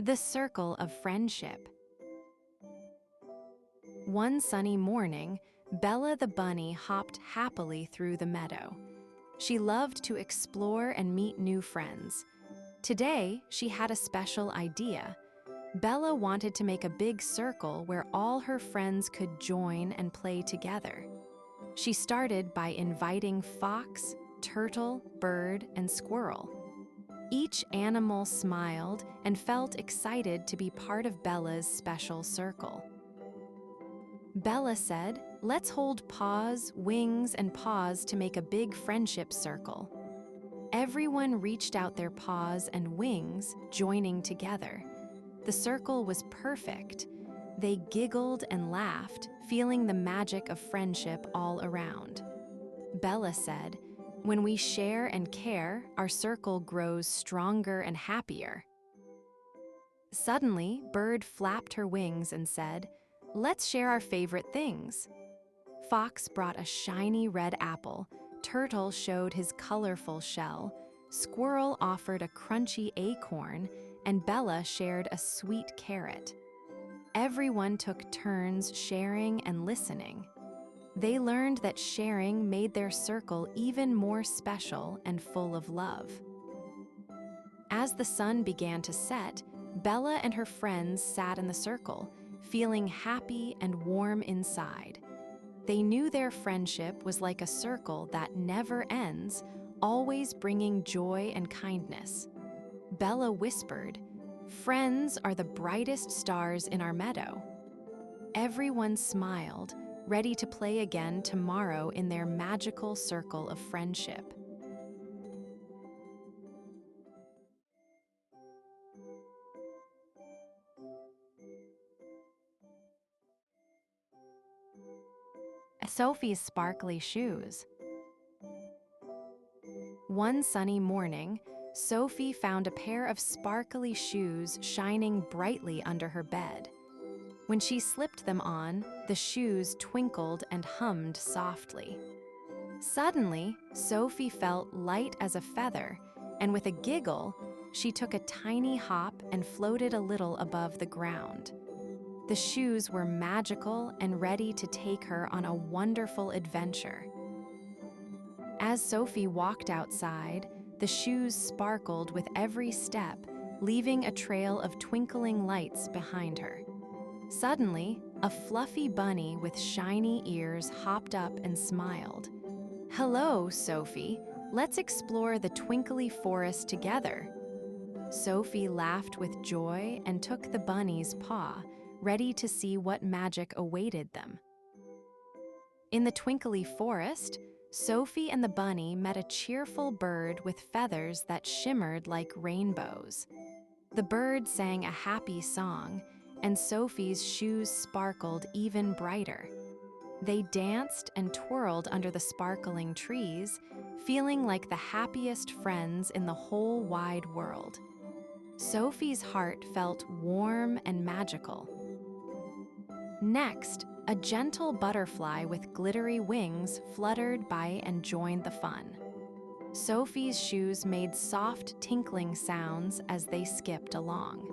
The Circle of Friendship. One sunny morning, Bella the bunny hopped happily through the meadow. She loved to explore and meet new friends. Today, she had a special idea. Bella wanted to make a big circle where all her friends could join and play together. She started by inviting fox, turtle, bird, and squirrel. Each animal smiled and felt excited to be part of Bella's special circle. Bella said, "Let's hold paws, wings, and paws to make a big friendship circle." Everyone reached out their paws and wings, joining together. The circle was perfect. They giggled and laughed, feeling the magic of friendship all around. Bella said, "When we share and care, our circle grows stronger and happier." Suddenly, Bird flapped her wings and said, "Let's share our favorite things." Fox brought a shiny red apple, Turtle showed his colorful shell, Squirrel offered a crunchy acorn, and Bella shared a sweet carrot. Everyone took turns sharing and listening. They learned that sharing made their circle even more special and full of love. As the sun began to set, Bella and her friends sat in the circle, feeling happy and warm inside. They knew their friendship was like a circle that never ends, always bringing joy and kindness. Bella whispered, "Friends are the brightest stars in our meadow." Everyone smiled, ready to play again tomorrow in their magical circle of friendship. Sophie's sparkly shoes. One sunny morning, Sophie found a pair of sparkly shoes shining brightly under her bed. When she slipped them on, the shoes twinkled and hummed softly. Suddenly, Sophie felt light as a feather, and with a giggle, she took a tiny hop and floated a little above the ground. The shoes were magical and ready to take her on a wonderful adventure. As Sophie walked outside, the shoes sparkled with every step, leaving a trail of twinkling lights behind her. Suddenly, a fluffy bunny with shiny ears hopped up and smiled. "Hello, Sophie. Let's explore the twinkly forest together." Sophie laughed with joy and took the bunny's paw, ready to see what magic awaited them. In the twinkly forest, Sophie and the bunny met a cheerful bird with feathers that shimmered like rainbows. The bird sang a happy song, and Sophie's shoes sparkled even brighter. They danced and twirled under the sparkling trees, feeling like the happiest friends in the whole wide world. Sophie's heart felt warm and magical. Next, a gentle butterfly with glittery wings fluttered by and joined the fun. Sophie's shoes made soft, tinkling sounds as they skipped along.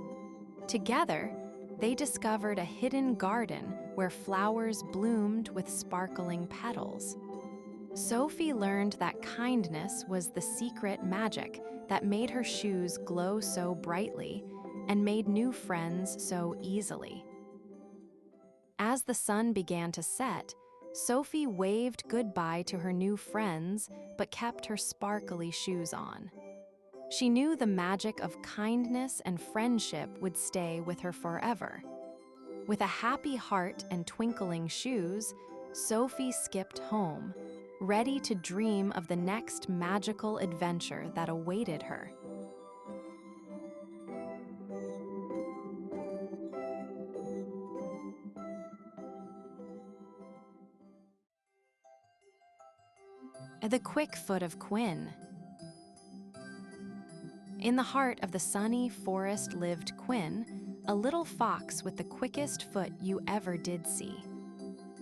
Together, they discovered a hidden garden where flowers bloomed with sparkling petals. Sophie learned that kindness was the secret magic that made her shoes glow so brightly and made new friends so easily. As the sun began to set, Sophie waved goodbye to her new friends but kept her sparkly shoes on. She knew the magic of kindness and friendship would stay with her forever. With a happy heart and twinkling shoes, Sophie skipped home, ready to dream of the next magical adventure that awaited her. The Quick Foot of Quinn. In the heart of the sunny forest lived Quinn, a little fox with the quickest foot you ever did see.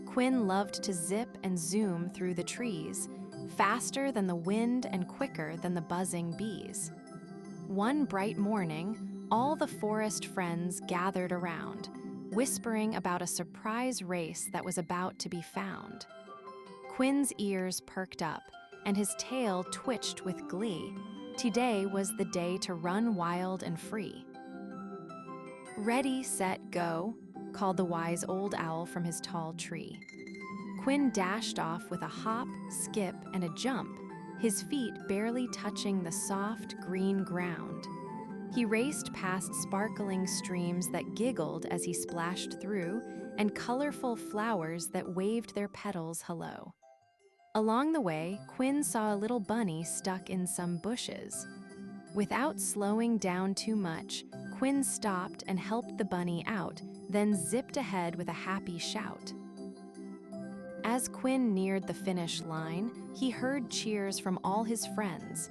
Quinn loved to zip and zoom through the trees, faster than the wind and quicker than the buzzing bees. One bright morning, All the forest friends gathered around, whispering about a surprise race that was about to be found. Quinn's ears perked up, and his tail twitched with glee. Today was the day to run wild and free. "Ready, set, go," called the wise old owl from his tall tree. Quinn dashed off with a hop, skip, and a jump, his feet barely touching the soft, green ground. He raced past sparkling streams that giggled as he splashed through, and colorful flowers that waved their petals hello. Along the way, Quinn saw a little bunny stuck in some bushes. Without slowing down too much, Quinn stopped and helped the bunny out, then zipped ahead with a happy shout. As Quinn neared the finish line, he heard cheers from all his friends.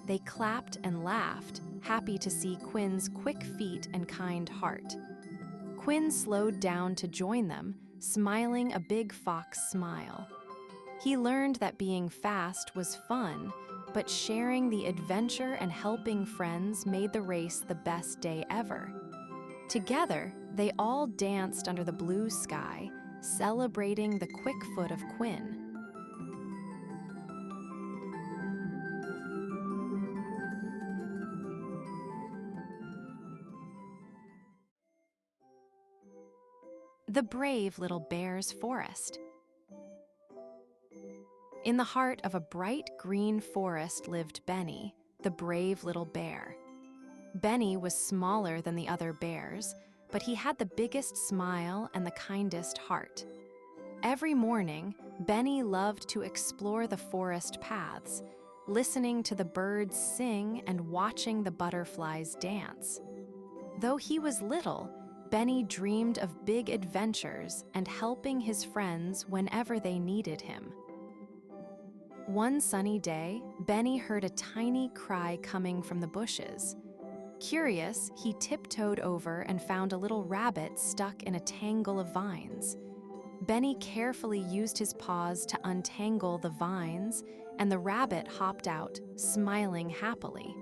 They clapped and laughed, happy to see Quinn's quick feet and kind heart. Quinn slowed down to join them, smiling a big fox smile. He learned that being fast was fun, but sharing the adventure and helping friends made the race the best day ever. Together, they all danced under the blue sky, celebrating the quick foot of Quinn. The brave little bear's forest. In the heart of a bright green forest lived Benny, the brave little bear. Benny was smaller than the other bears, but he had the biggest smile and the kindest heart. Every morning, Benny loved to explore the forest paths, listening to the birds sing and watching the butterflies dance. Though he was little, Benny dreamed of big adventures and helping his friends whenever they needed him. One sunny day, Benny heard a tiny cry coming from the bushes. Curious, he tiptoed over and found a little rabbit stuck in a tangle of vines. Benny carefully used his paws to untangle the vines, and the rabbit hopped out, smiling happily.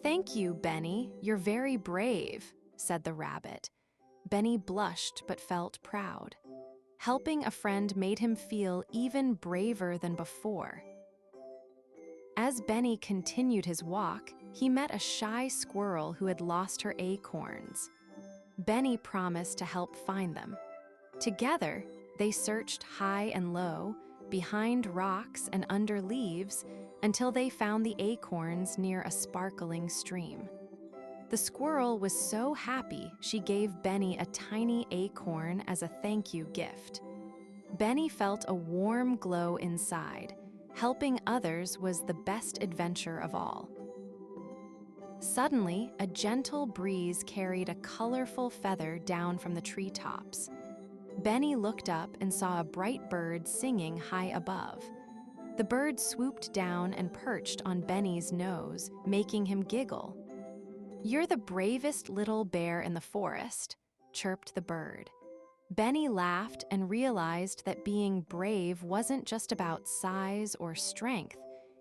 "Thank you, Benny. You're very brave," said the rabbit. Benny blushed but felt proud. Helping a friend made him feel even braver than before. As Benny continued his walk, he met a shy squirrel who had lost her acorns. Benny promised to help find them. Together, they searched high and low, behind rocks and under leaves, until they found the acorns near a sparkling stream. The squirrel was so happy she gave Benny a tiny acorn as a thank you gift. Benny felt a warm glow inside. Helping others was the best adventure of all. Suddenly, a gentle breeze carried a colorful feather down from the treetops. Benny looked up and saw a bright bird singing high above. The bird swooped down and perched on Benny's nose, making him giggle. "You're the bravest little bear in the forest," chirped the bird. Benny laughed and realized that being brave wasn't just about size or strength.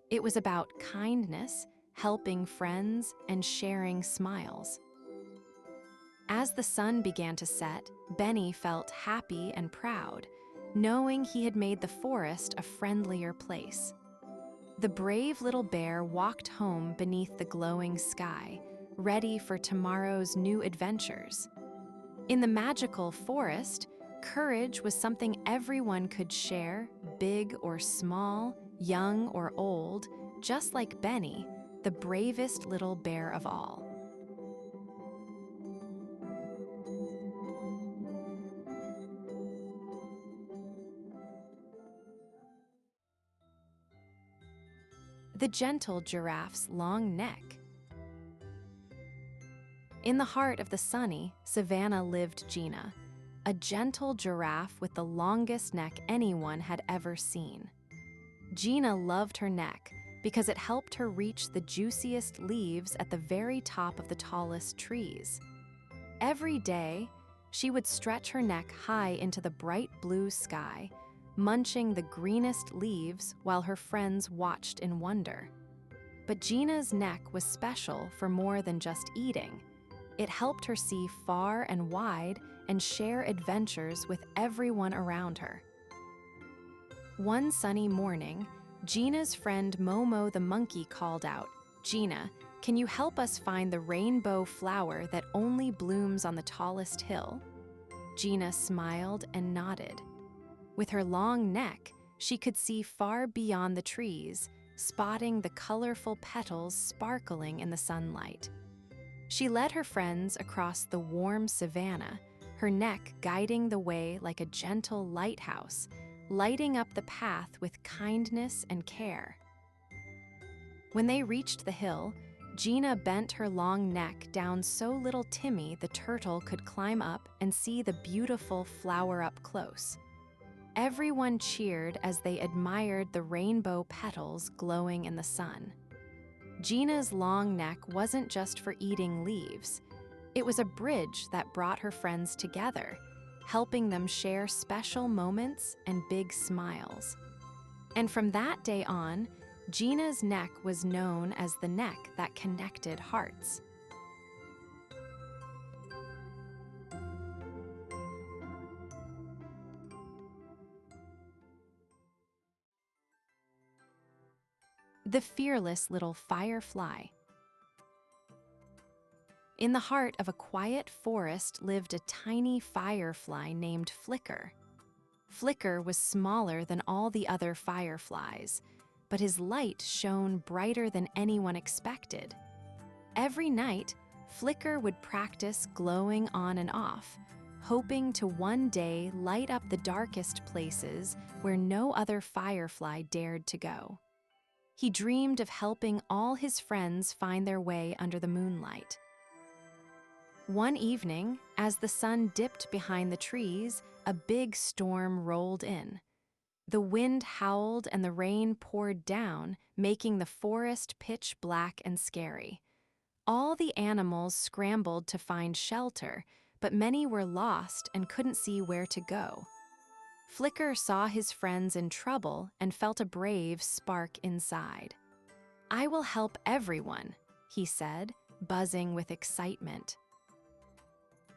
It was about kindness, helping friends, and sharing smiles. As the sun began to set, Benny felt happy and proud, knowing he had made the forest a friendlier place. The brave little bear walked home beneath the glowing sky, ready for tomorrow's new adventures. In the magical forest, courage was something everyone could share, big or small, young or old, just like Benny, the bravest little bear of all. The gentle giraffe's long neck. In the heart of the sunny savanna lived Gina, a gentle giraffe with the longest neck anyone had ever seen. Gina loved her neck because it helped her reach the juiciest leaves at the very top of the tallest trees. Every day, she would stretch her neck high into the bright blue sky, munching the greenest leaves while her friends watched in wonder. But Gina's neck was special for more than just eating. It helped her see far and wide and share adventures with everyone around her. One sunny morning, Gina's friend Momo the monkey called out, "Gina, can you help us find the rainbow flower that only blooms on the tallest hill?" Gina smiled and nodded. With her long neck, she could see far beyond the trees, spotting the colorful petals sparkling in the sunlight. She led her friends across the warm savanna, her neck guiding the way like a gentle lighthouse, lighting up the path with kindness and care. When they reached the hill, Gina bent her long neck down so little Timmy the turtle could climb up and see the beautiful flower up close. Everyone cheered as they admired the rainbow petals glowing in the sun. Gina's long neck wasn't just for eating leaves. It was a bridge that brought her friends together, helping them share special moments and big smiles. And from that day on, Gina's neck was known as the neck that connected hearts. The fearless little Firefly. In the heart of a quiet forest lived a tiny firefly named Flicker. Flicker was smaller than all the other fireflies, but his light shone brighter than anyone expected. Every night, Flicker would practice glowing on and off, hoping to one day light up the darkest places where no other firefly dared to go. He dreamed of helping all his friends find their way under the moonlight. One evening, as the sun dipped behind the trees, a big storm rolled in. The wind howled and the rain poured down, making the forest pitch black and scary. All the animals scrambled to find shelter, but many were lost and couldn't see where to go. Flicker saw his friends in trouble and felt a brave spark inside. "I will help everyone," he said, buzzing with excitement.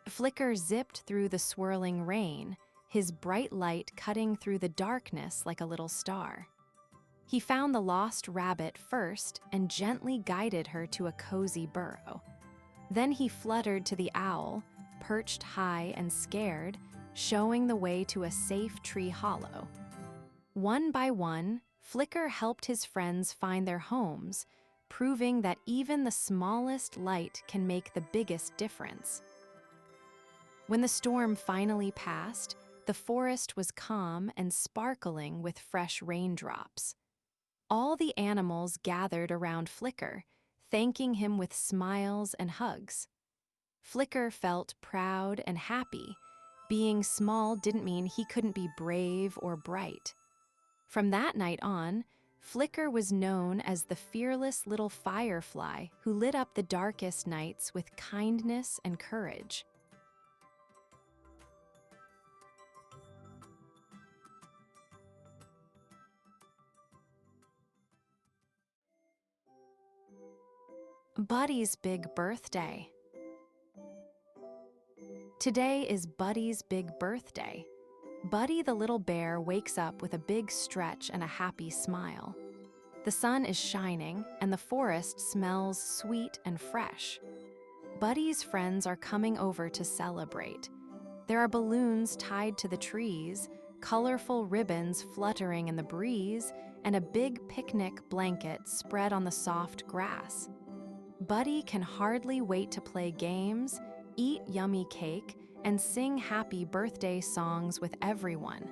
Flicker zipped through the swirling rain, his bright light cutting through the darkness like a little star. He found the lost rabbit first and gently guided her to a cozy burrow. Then he fluttered to the owl, perched high and scared, showing the way to a safe tree hollow. One by one, Flicker helped his friends find their homes, proving that even the smallest light can make the biggest difference. When the storm finally passed, the forest was calm and sparkling with fresh raindrops. All the animals gathered around Flicker, thanking him with smiles and hugs. Flicker felt proud and happy. Being small didn't mean he couldn't be brave or bright. From that night on, Flicker was known as the fearless little firefly who lit up the darkest nights with kindness and courage. Buddy's big birthday. Today is Buddy's big birthday. Buddy the little bear wakes up with a big stretch and a happy smile. The sun is shining and the forest smells sweet and fresh. Buddy's friends are coming over to celebrate. There are balloons tied to the trees, colorful ribbons fluttering in the breeze, and a big picnic blanket spread on the soft grass. Buddy can hardly wait to play games, eat yummy cake, and sing happy birthday songs with everyone.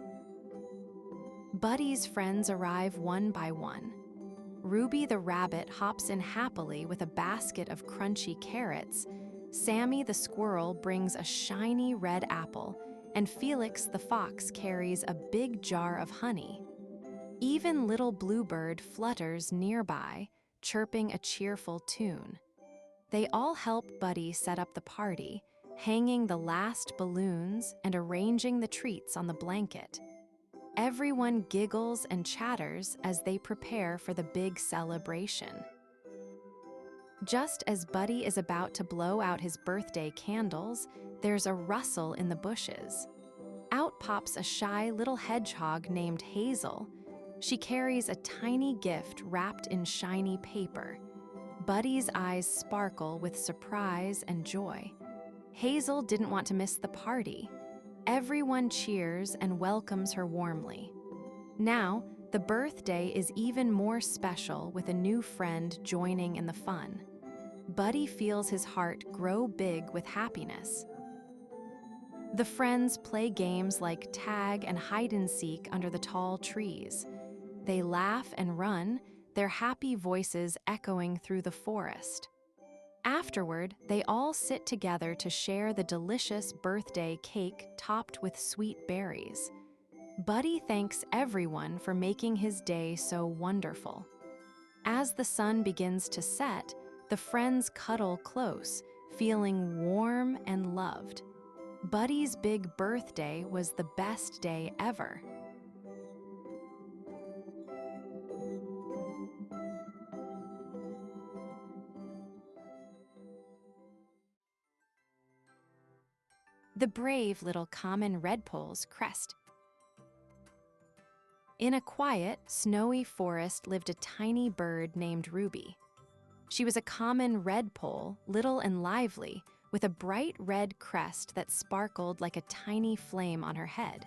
Buddy's friends arrive one by one. Ruby the rabbit hops in happily with a basket of crunchy carrots. Sammy the squirrel brings a shiny red apple, and Felix the fox carries a big jar of honey. Even little Bluebird flutters nearby, chirping a cheerful tune. They all help Buddy set up the party, hanging the last balloons and arranging the treats on the blanket. Everyone giggles and chatters as they prepare for the big celebration. Just as Buddy is about to blow out his birthday candles, there's a rustle in the bushes. Out pops a shy little hedgehog named Hazel. She carries a tiny gift wrapped in shiny paper. Buddy's eyes sparkle with surprise and joy. Hazel didn't want to miss the party. Everyone cheers and welcomes her warmly. Now, the birthday is even more special with a new friend joining in the fun. Buddy feels his heart grow big with happiness. The friends play games like tag and hide and seek under the tall trees. They laugh and run, their happy voices echoing through the forest. Afterward, they all sit together to share the delicious birthday cake topped with sweet berries. Buddy thanks everyone for making his day so wonderful. As the sun begins to set, the friends cuddle close, feeling warm and loved. Buddy's big birthday was the best day ever. The brave little common redpoll's Crest. In a quiet, snowy forest lived a tiny bird named Ruby. She was a common redpoll, little and lively, with a bright red crest that sparkled like a tiny flame on her head.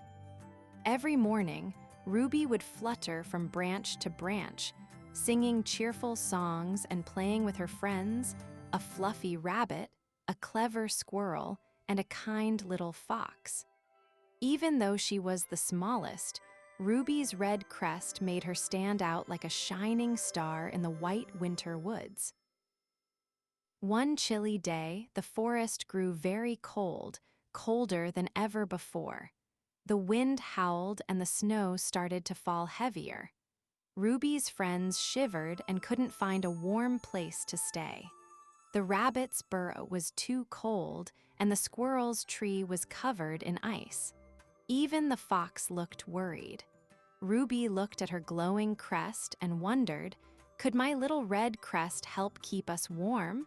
Every morning, Ruby would flutter from branch to branch, singing cheerful songs and playing with her friends, a fluffy rabbit, a clever squirrel, and a kind little fox. Even though she was the smallest, Ruby's red crest made her stand out like a shining star in the white winter woods. One chilly day, the forest grew very cold, colder than ever before. The wind howled and the snow started to fall heavier. Ruby's friends shivered and couldn't find a warm place to stay. The rabbit's burrow was too cold, and the squirrel's tree was covered in ice. Even the fox looked worried. Ruby looked at her glowing crest and wondered, could my little red crest help keep us warm?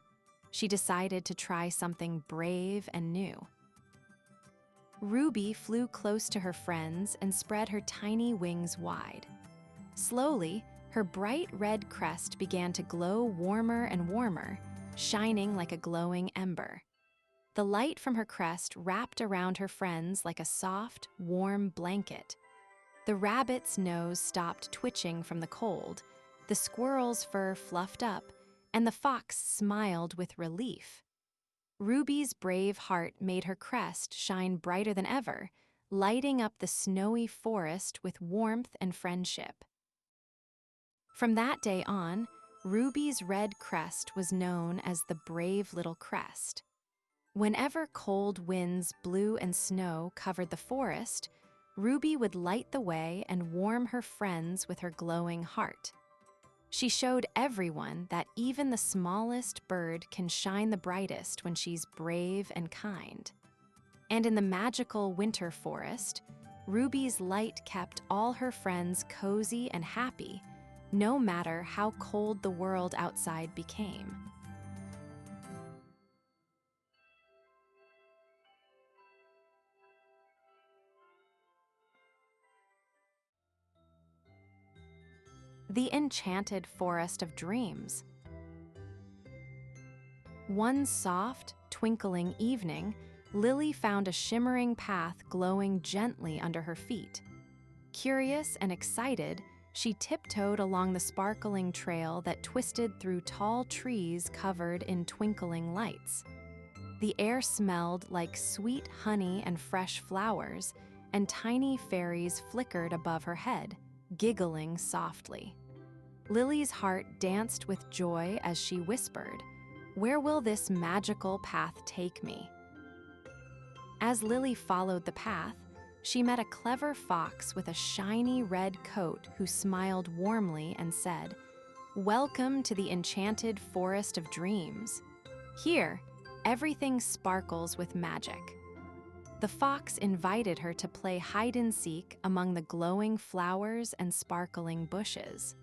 She decided to try something brave and new. Ruby flew close to her friends and spread her tiny wings wide. Slowly, her bright red crest began to glow warmer and warmer, shining like a glowing ember. The light from her crest wrapped around her friends like a soft, warm blanket. The rabbit's nose stopped twitching from the cold, the squirrel's fur fluffed up, and the fox smiled with relief. Ruby's brave heart made her crest shine brighter than ever, lighting up the snowy forest with warmth and friendship. From that day on, Ruby's red crest was known as the brave little crest. Whenever cold winds blew and snow covered the forest, Ruby would light the way and warm her friends with her glowing heart. She showed everyone that even the smallest bird can shine the brightest when she's brave and kind. And in the magical winter forest, Ruby's light kept all her friends cozy and happy, no matter how cold the world outside became. The Enchanted Forest of Dreams. One soft, twinkling evening, Lily found a shimmering path glowing gently under her feet. Curious and excited, she tiptoed along the sparkling trail that twisted through tall trees covered in twinkling lights. The air smelled like sweet honey and fresh flowers, and tiny fairies flickered above her head, giggling softly. Lily's heart danced with joy as she whispered, "Where will this magical path take me?" As Lily followed the path, she met a clever fox with a shiny red coat who smiled warmly and said, "Welcome to the Enchanted Forest of Dreams. Here, everything sparkles with magic." The fox invited her to play hide and seek among the glowing flowers and sparkling bushes.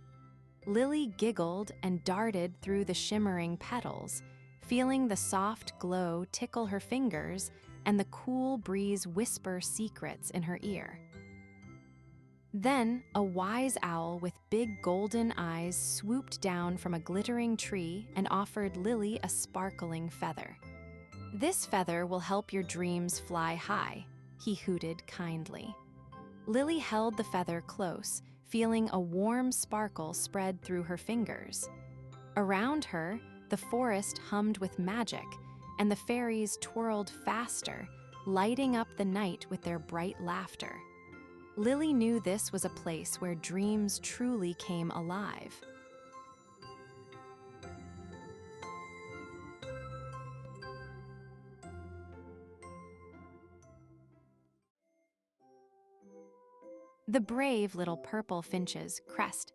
Lily giggled and darted through the shimmering petals, feeling the soft glow tickle her fingers and the cool breeze whisper secrets in her ear. Then, a wise owl with big golden eyes swooped down from a glittering tree and offered Lily a sparkling feather. "This feather will help your dreams fly high," he hooted kindly. Lily held the feather close, feeling a warm sparkle spread through her fingers. Around her, the forest hummed with magic, and the fairies twirled faster, lighting up the night with their bright laughter. Lily knew this was a place where dreams truly came alive. The brave little purple finches, Crest.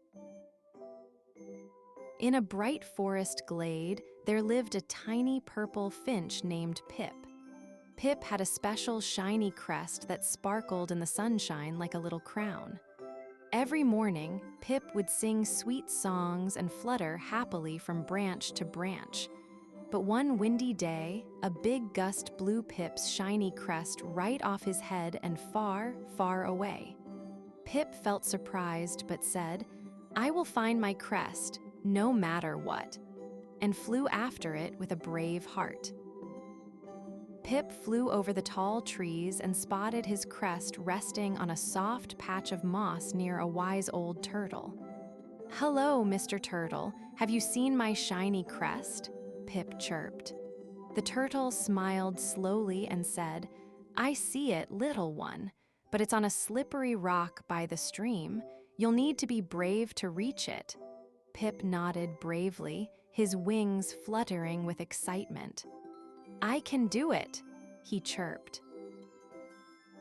In a bright forest glade, there lived a tiny purple finch named Pip. Pip had a special shiny crest that sparkled in the sunshine like a little crown. Every morning, Pip would sing sweet songs and flutter happily from branch to branch. But one windy day, a big gust blew Pip's shiny crest right off his head and far, far away. Pip felt surprised but said, "I will find my crest, no matter what," and flew after it with a brave heart. Pip flew over the tall trees and spotted his crest resting on a soft patch of moss near a wise old turtle. "Hello, Mr. Turtle, have you seen my shiny crest?" Pip chirped. The turtle smiled slowly and said, "I see it, little one, but it's on a slippery rock by the stream. You'll need to be brave to reach it." Pip nodded bravely, his wings fluttering with excitement. "I can do it," he chirped.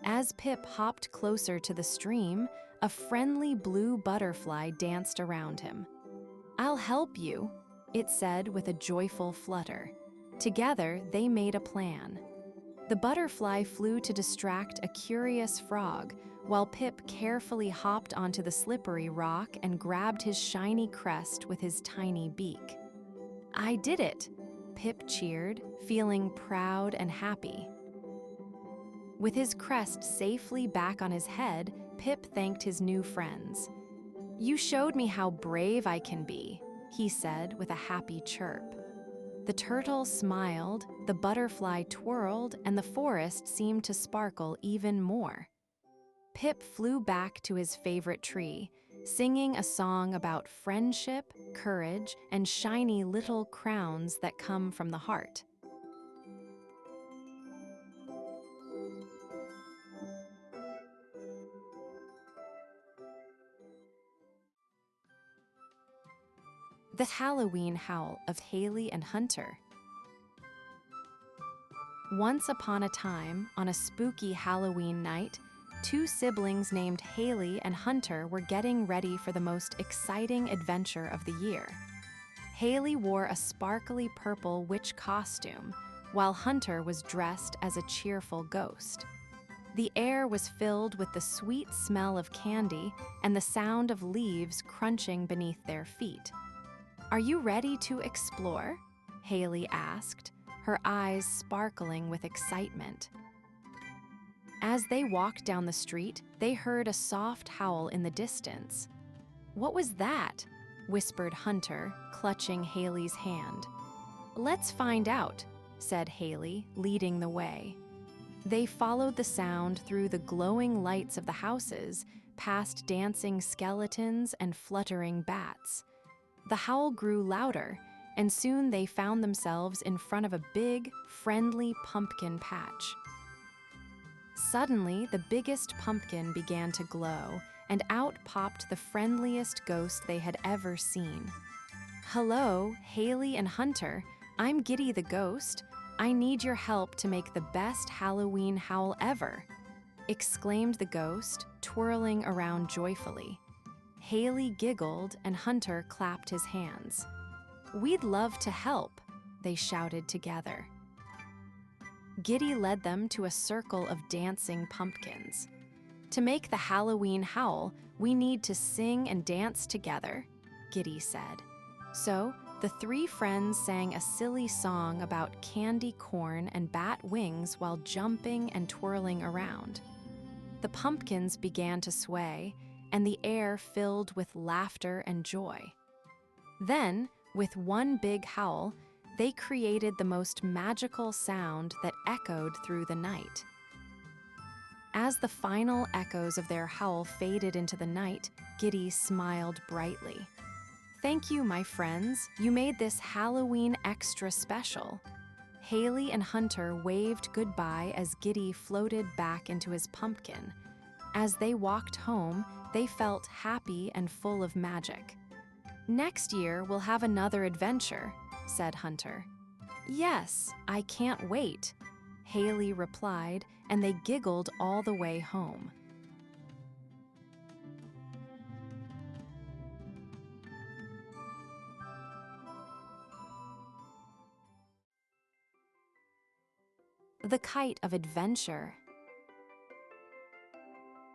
As Pip hopped closer to the stream, a friendly blue butterfly danced around him. "I'll help you," it said with a joyful flutter. Together, they made a plan. The butterfly flew to distract a curious frog, while Pip carefully hopped onto the slippery rock and grabbed his shiny crest with his tiny beak. "I did it," Pip cheered, feeling proud and happy. With his crest safely back on his head, Pip thanked his new friends. "You showed me how brave I can be," he said with a happy chirp. The turtle smiled, the butterfly twirled, and the forest seemed to sparkle even more. Pip flew back to his favorite tree, singing a song about friendship, courage, and shiny little crowns that come from the heart. The Halloween Howl of Hailey and Hunter. Once upon a time, on a spooky Halloween night, two siblings named Hailey and Hunter were getting ready for the most exciting adventure of the year. Hailey wore a sparkly purple witch costume, while Hunter was dressed as a cheerful ghost. The air was filled with the sweet smell of candy and the sound of leaves crunching beneath their feet. "Are you ready to explore?" Hailey asked, her eyes sparkling with excitement. As they walked down the street, they heard a soft howl in the distance. "What was that?" whispered Hunter, clutching Hailey's hand. "Let's find out," said Hailey, leading the way. They followed the sound through the glowing lights of the houses, past dancing skeletons and fluttering bats. The howl grew louder, and soon they found themselves in front of a big, friendly pumpkin patch. Suddenly, the biggest pumpkin began to glow, and out popped the friendliest ghost they had ever seen. "Hello, Hailey and Hunter. I'm Giddy the ghost. I need your help to make the best Halloween howl ever," exclaimed the ghost, twirling around joyfully. Hailey giggled and Hunter clapped his hands. "We'd love to help," they shouted together. Giddy led them to a circle of dancing pumpkins. "To make the Halloween howl, we need to sing and dance together," Giddy said. So, the three friends sang a silly song about candy corn and bat wings while jumping and twirling around. The pumpkins began to sway, and the air filled with laughter and joy. Then, with one big howl, they created the most magical sound that echoed through the night. As the final echoes of their howl faded into the night, Giddy smiled brightly. "Thank you, my friends. You made this Halloween extra special." Hailey and Hunter waved goodbye as Giddy floated back into his pumpkin. As they walked home, they felt happy and full of magic. "Next year, we'll have another adventure," said Hunter. "Yes, I can't wait," Hailey replied, and they giggled all the way home. The Kite of Adventure.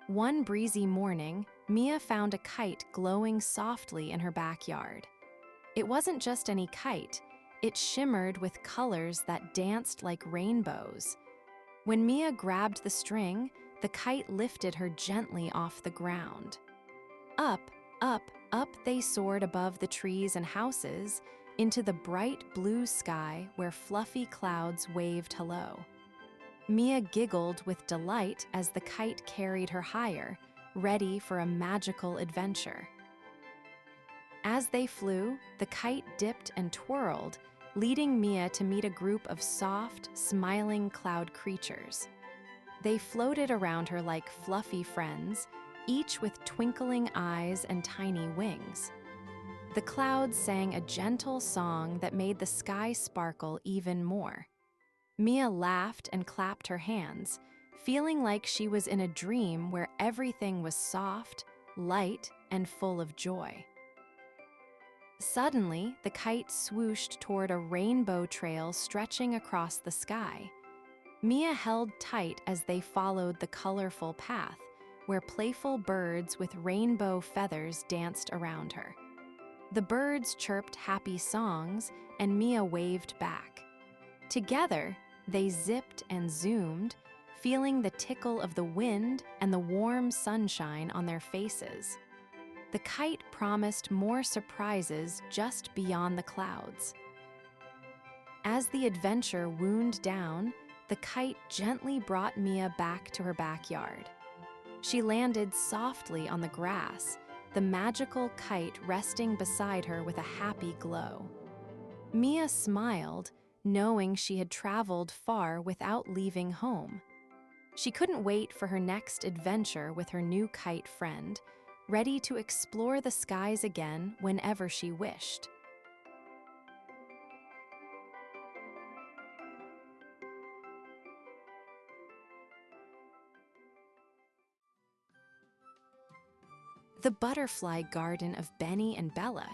One breezy morning, Mia found a kite glowing softly in her backyard. It wasn't just any kite, it shimmered with colors that danced like rainbows. When Mia grabbed the string, the kite lifted her gently off the ground. Up, up, up they soared above the trees and houses, into the bright blue sky where fluffy clouds waved hello. Mia giggled with delight as the kite carried her higher, ready for a magical adventure. As they flew, the kite dipped and twirled, leading Mia to meet a group of soft, smiling cloud creatures. They floated around her like fluffy friends, each with twinkling eyes and tiny wings. The clouds sang a gentle song that made the sky sparkle even more. Mia laughed and clapped her hands, feeling like she was in a dream where everything was soft, light, and full of joy. Suddenly, the kite swooshed toward a rainbow trail stretching across the sky. Mia held tight as they followed the colorful path, where playful birds with rainbow feathers danced around her. The birds chirped happy songs, and Mia waved back. Together, they zipped and zoomed, feeling the tickle of the wind and the warm sunshine on their faces. The kite promised more surprises just beyond the clouds. As the adventure wound down, the kite gently brought Mia back to her backyard. She landed softly on the grass, the magical kite resting beside her with a happy glow. Mia smiled, knowing she had traveled far without leaving home. She couldn't wait for her next adventure with her new kite friend, ready to explore the skies again whenever she wished. The Butterfly Garden of Benny and Bella.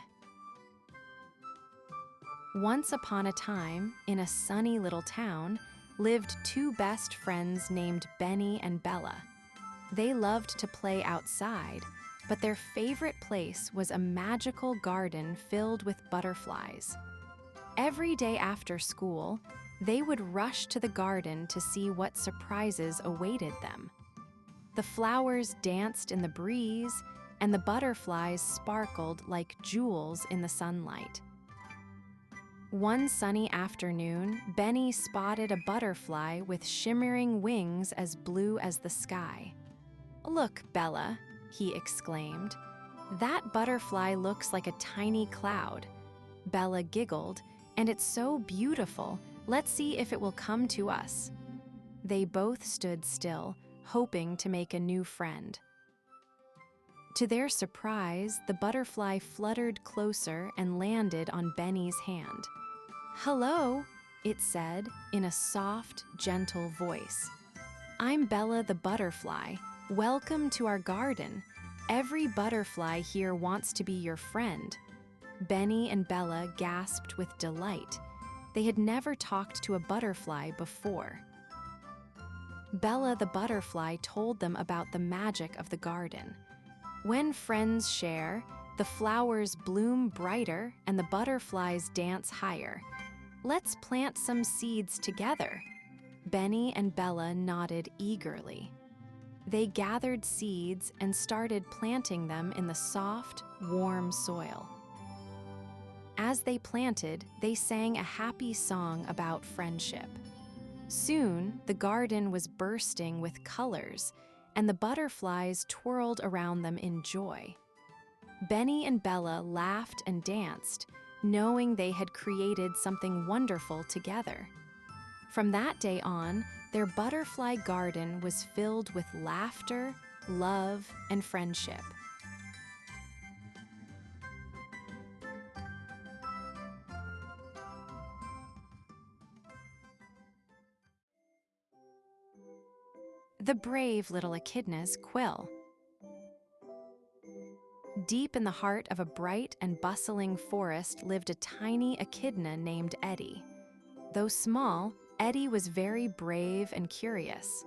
Once upon a time, in a sunny little town, lived two best friends named Benny and Bella. They loved to play outside, but their favorite place was a magical garden filled with butterflies. Every day after school, they would rush to the garden to see what surprises awaited them. The flowers danced in the breeze, and the butterflies sparkled like jewels in the sunlight. One sunny afternoon, Benny spotted a butterfly with shimmering wings as blue as the sky. "Look, Bella," he exclaimed. "That butterfly looks like a tiny cloud." Bella giggled, "And it's so beautiful. Let's see if it will come to us." They both stood still, hoping to make a new friend. To their surprise, the butterfly fluttered closer and landed on Benny's hand. "Hello," it said in a soft, gentle voice. "I'm Bella the butterfly. Welcome to our garden. Every butterfly here wants to be your friend." Benny and Bella gasped with delight. They had never talked to a butterfly before. Bella the butterfly told them about the magic of the garden. When friends share, The flowers bloom brighter and the butterflies dance higher. Let's plant some seeds together." Benny and Bella nodded eagerly. They gathered seeds and started planting them in the soft, warm soil. As they planted, they sang a happy song about friendship. Soon, the garden was bursting with colors, and the butterflies twirled around them in joy. Benny and Bella laughed and danced, knowing they had created something wonderful together. From that day on, their butterfly garden was filled with laughter, love, and friendship. The brave little echidna's Quill. Deep in the heart of a bright and bustling forest lived a tiny echidna named Eddie. Though small, Eddie was very brave and curious.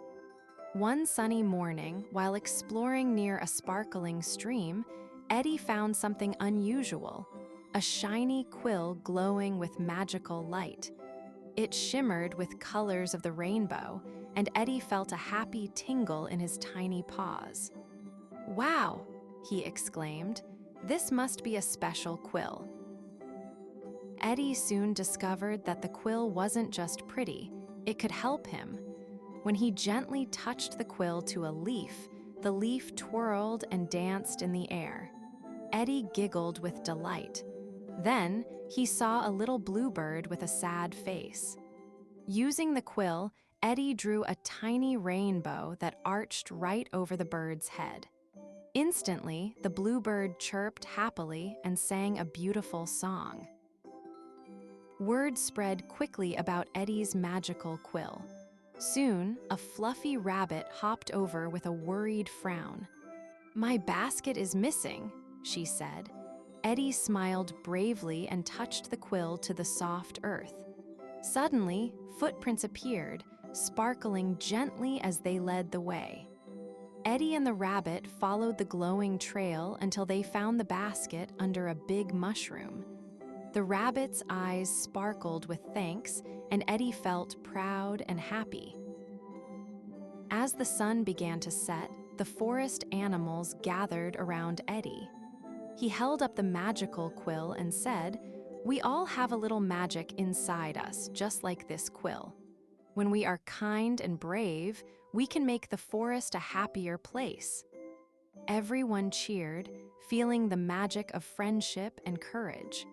One sunny morning, while exploring near a sparkling stream, Eddie found something unusual, a shiny quill glowing with magical light. It shimmered with colors of the rainbow, and Eddie felt a happy tingle in his tiny paws. "Wow!" he exclaimed. "This must be a special quill." Eddie soon discovered that the quill wasn't just pretty, it could help him. When he gently touched the quill to a leaf, the leaf twirled and danced in the air. Eddie giggled with delight. Then he saw a little bluebird with a sad face. Using the quill, Eddie drew a tiny rainbow that arched right over the bird's head. Instantly, the bluebird chirped happily and sang a beautiful song. Word spread quickly about Eddie's magical quill. Soon, a fluffy rabbit hopped over with a worried frown. "My basket is missing," she said. Eddie smiled bravely and touched the quill to the soft earth. Suddenly, footprints appeared, sparkling gently as they led the way. Eddie and the rabbit followed the glowing trail until they found the basket under a big mushroom. The rabbit's eyes sparkled with thanks, and Eddie felt proud and happy. As the sun began to set, the forest animals gathered around Eddie. He held up the magical quill and said, "We all have a little magic inside us, just like this quill. When we are kind and brave, we can make the forest a happier place." Everyone cheered, feeling the magic of friendship and courage.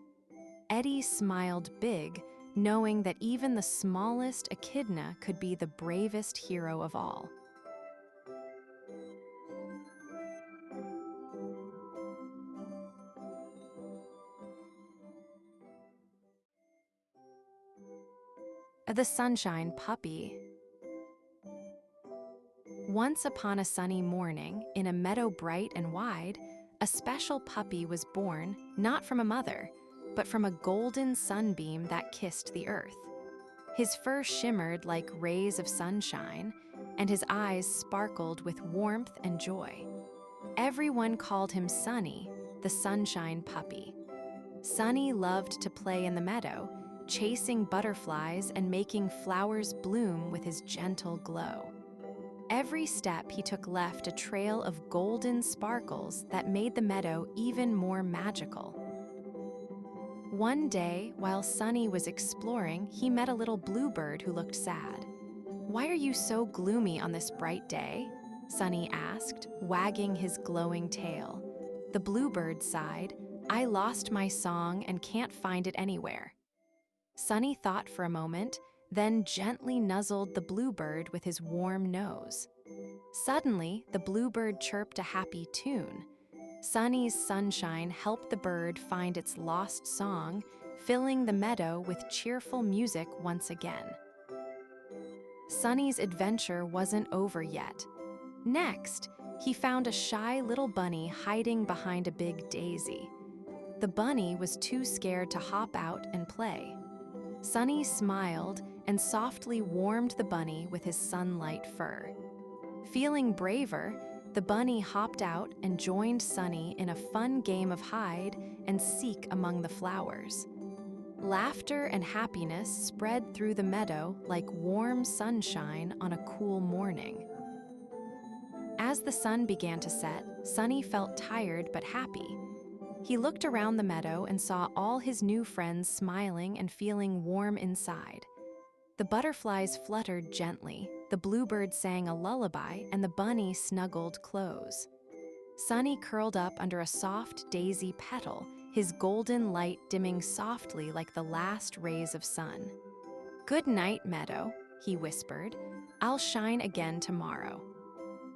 Eddie smiled big, knowing that even the smallest echidna could be the bravest hero of all. The Sunshine Puppy. Once upon a sunny morning, in a meadow bright and wide, a special puppy was born, not from a mother, but from a golden sunbeam that kissed the earth. His fur shimmered like rays of sunshine, and his eyes sparkled with warmth and joy. Everyone called him Sunny, the Sunshine Puppy. Sunny loved to play in the meadow, chasing butterflies and making flowers bloom with his gentle glow. Every step he took left a trail of golden sparkles that made the meadow even more magical. One day, while Sunny was exploring, he met a little bluebird who looked sad. "Why are you so gloomy on this bright day?" Sunny asked, wagging his glowing tail. The bluebird sighed, "I lost my song and can't find it anywhere." Sunny thought for a moment, then gently nuzzled the bluebird with his warm nose. Suddenly, the bluebird chirped a happy tune. Sunny's sunshine helped the bird find its lost song, filling the meadow with cheerful music once again. Sunny's adventure wasn't over yet. Next, he found a shy little bunny hiding behind a big daisy. The bunny was too scared to hop out and play. Sunny smiled and softly warmed the bunny with his sunlight fur. Feeling braver, the bunny hopped out and joined Sunny in a fun game of hide and seek among the flowers. Laughter and happiness spread through the meadow like warm sunshine on a cool morning. As the sun began to set, Sunny felt tired but happy. He looked around the meadow and saw all his new friends smiling and feeling warm inside. The butterflies fluttered gently, the bluebird sang a lullaby, and the bunny snuggled close. Sunny curled up under a soft daisy petal, his golden light dimming softly like the last rays of sun. "Good night, meadow," he whispered. "I'll shine again tomorrow."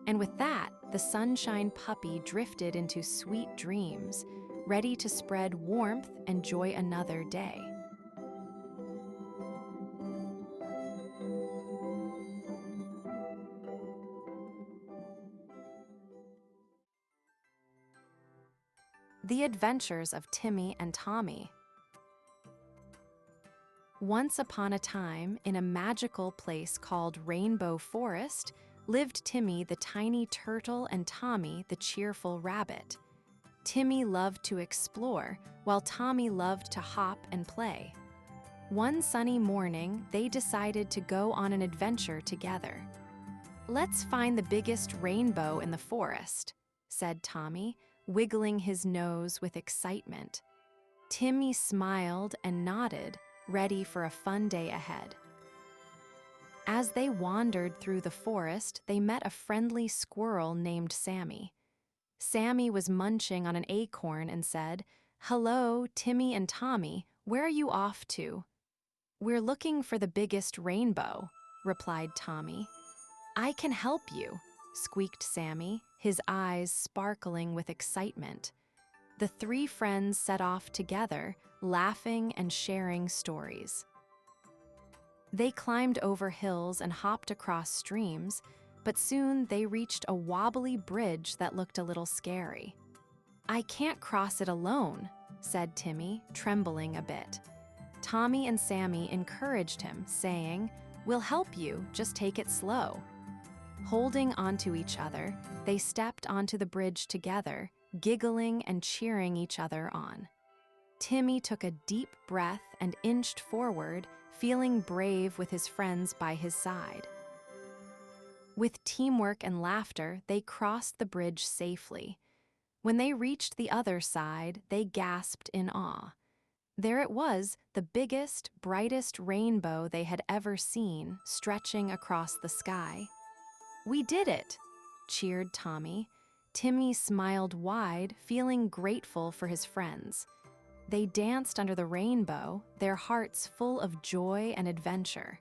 And with that, the sunshine puppy drifted into sweet dreams, ready to spread warmth and joy another day. The Adventures of Timmy and Tommy. Once upon a time, in a magical place called Rainbow Forest, lived Timmy the tiny turtle and Tommy the cheerful rabbit. Timmy loved to explore, while Tommy loved to hop and play. One sunny morning, they decided to go on an adventure together. "Let's find the biggest rainbow in the forest," said Tommy, wiggling his nose with excitement. Timmy smiled and nodded, ready for a fun day ahead. As they wandered through the forest, they met a friendly squirrel named Sammy. Sammy was munching on an acorn and said, "Hello, Timmy and Tommy, where are you off to?" "We're looking for the biggest rainbow," replied Tommy. "I can help you," squeaked Sammy, his eyes sparkling with excitement. The three friends set off together, laughing and sharing stories. They climbed over hills and hopped across streams, but soon they reached a wobbly bridge that looked a little scary. "I can't cross it alone," said Timmy, trembling a bit. Tommy and Sammy encouraged him, saying, "We'll help you, just take it slow." Holding onto each other, they stepped onto the bridge together, giggling and cheering each other on. Timmy took a deep breath and inched forward, feeling brave with his friends by his side. With teamwork and laughter, they crossed the bridge safely. When they reached the other side, they gasped in awe. There it was, the biggest, brightest rainbow they had ever seen, stretching across the sky. "We did it!" cheered Tommy. Timmy smiled wide, feeling grateful for his friends. They danced under the rainbow, their hearts full of joy and adventure.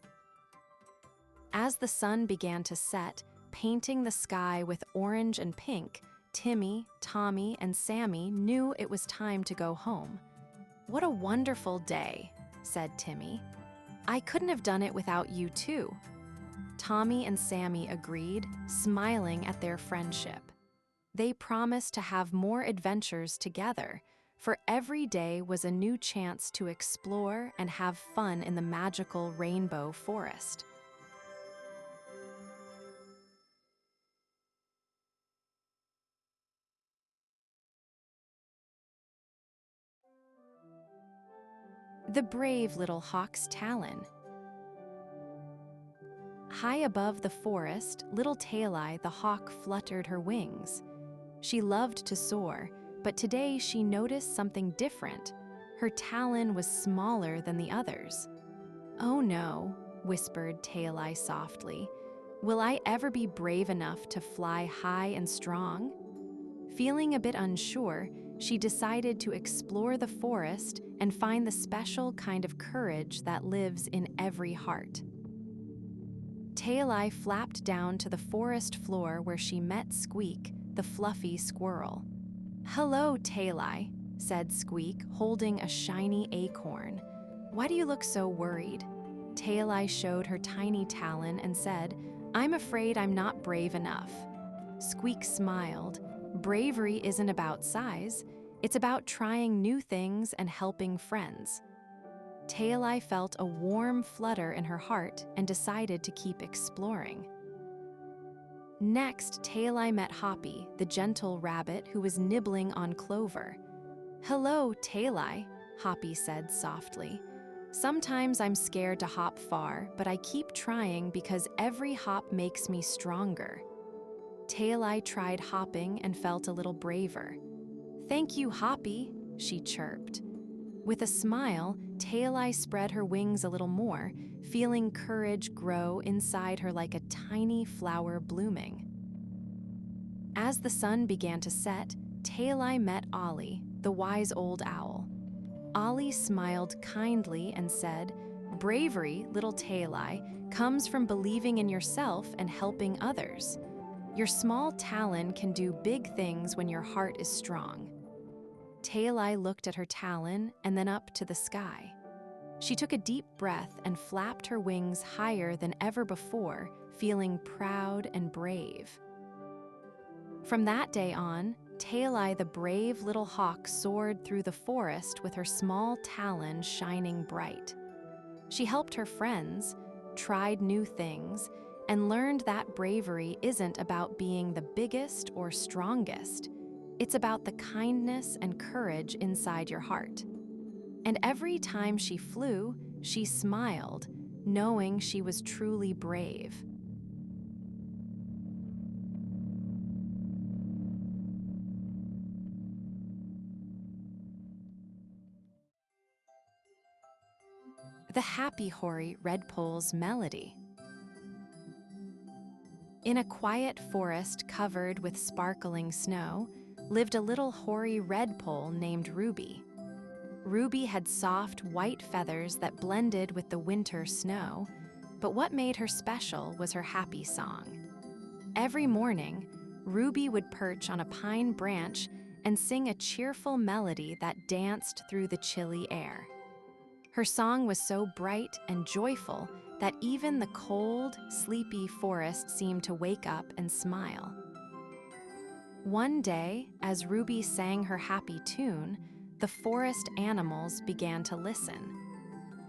As the sun began to set, painting the sky with orange and pink, Timmy, Tommy, and Sammy knew it was time to go home. "What a wonderful day," said Timmy. "I couldn't have done it without you too." Tommy and Sammy agreed, smiling at their friendship. They promised to have more adventures together, for every day was a new chance to explore and have fun in the magical Rainbow Forest. The brave little hawk's Talon. High above the forest, little Hailey the hawk fluttered her wings. She loved to soar, but today she noticed something different. Her talon was smaller than the others. "Oh no," whispered Hailey softly. "Will I ever be brave enough to fly high and strong?" Feeling a bit unsure, she decided to explore the forest and find the special kind of courage that lives in every heart. Hailey flapped down to the forest floor where she met Squeak, the fluffy squirrel. "Hello, Hailey," said Squeak, holding a shiny acorn. "Why do you look so worried?" Hailey showed her tiny talon and said, "I'm afraid I'm not brave enough." Squeak smiled. "Bravery isn't about size. It's about trying new things and helping friends." Hailey felt a warm flutter in her heart and decided to keep exploring. Next, Hailey met Hoppy, the gentle rabbit who was nibbling on clover. "Hello, Hailey," Hoppy said softly. "Sometimes I'm scared to hop far, but I keep trying because every hop makes me stronger." Hailey tried hopping and felt a little braver. "Thank you, Hoppy," she chirped. With a smile, Hailey spread her wings a little more, feeling courage grow inside her like a tiny flower blooming. As the sun began to set, Hailey met Ollie, the wise old owl. Ollie smiled kindly and said, "Bravery, little Hailey, comes from believing in yourself and helping others. Your small Talon can do big things when your heart is strong." Hailey looked at her Talon and then up to the sky. She took a deep breath and flapped her wings higher than ever before, feeling proud and brave. From that day on, Hailey, the brave little hawk, soared through the forest with her small Talon shining bright. She helped her friends, tried new things, and learned that bravery isn't about being the biggest or strongest. It's about the kindness and courage inside your heart. And every time she flew, she smiled, knowing she was truly brave. The Happy Hoary Redpoll's Melody. In a quiet forest covered with sparkling snow lived a little hoary redpoll named Ruby. Ruby had soft white feathers that blended with the winter snow, but what made her special was her happy song. Every morning, Ruby would perch on a pine branch and sing a cheerful melody that danced through the chilly air. Her song was so bright and joyful that even the cold, sleepy forest seemed to wake up and smile. One day, as Ruby sang her happy tune, the forest animals began to listen.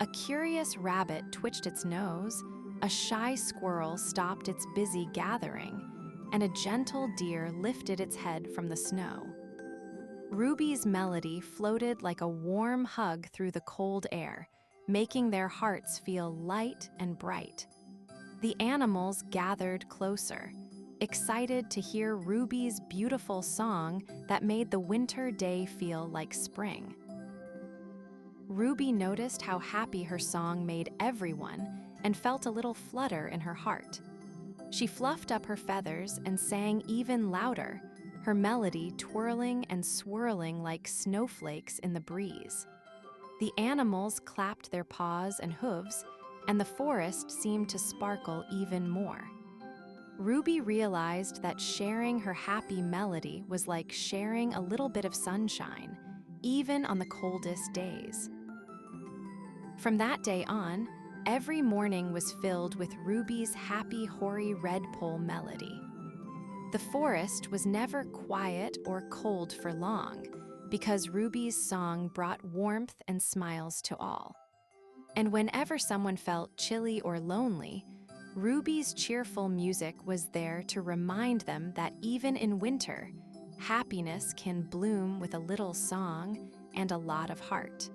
A curious rabbit twitched its nose, a shy squirrel stopped its busy gathering, and a gentle deer lifted its head from the snow. Ruby's melody floated like a warm hug through the cold air, making their hearts feel light and bright. The animals gathered closer, excited to hear Ruby's beautiful song that made the winter day feel like spring. Ruby noticed how happy her song made everyone and felt a little flutter in her heart. She fluffed up her feathers and sang even louder, her melody twirling and swirling like snowflakes in the breeze. The animals clapped their paws and hooves, and the forest seemed to sparkle even more. Ruby realized that sharing her happy melody was like sharing a little bit of sunshine, even on the coldest days. From that day on, every morning was filled with Ruby's happy hoary redpoll melody. The forest was never quiet or cold for long, because Ruby's song brought warmth and smiles to all. And whenever someone felt chilly or lonely, Ruby's cheerful music was there to remind them that even in winter, happiness can bloom with a little song and a lot of heart.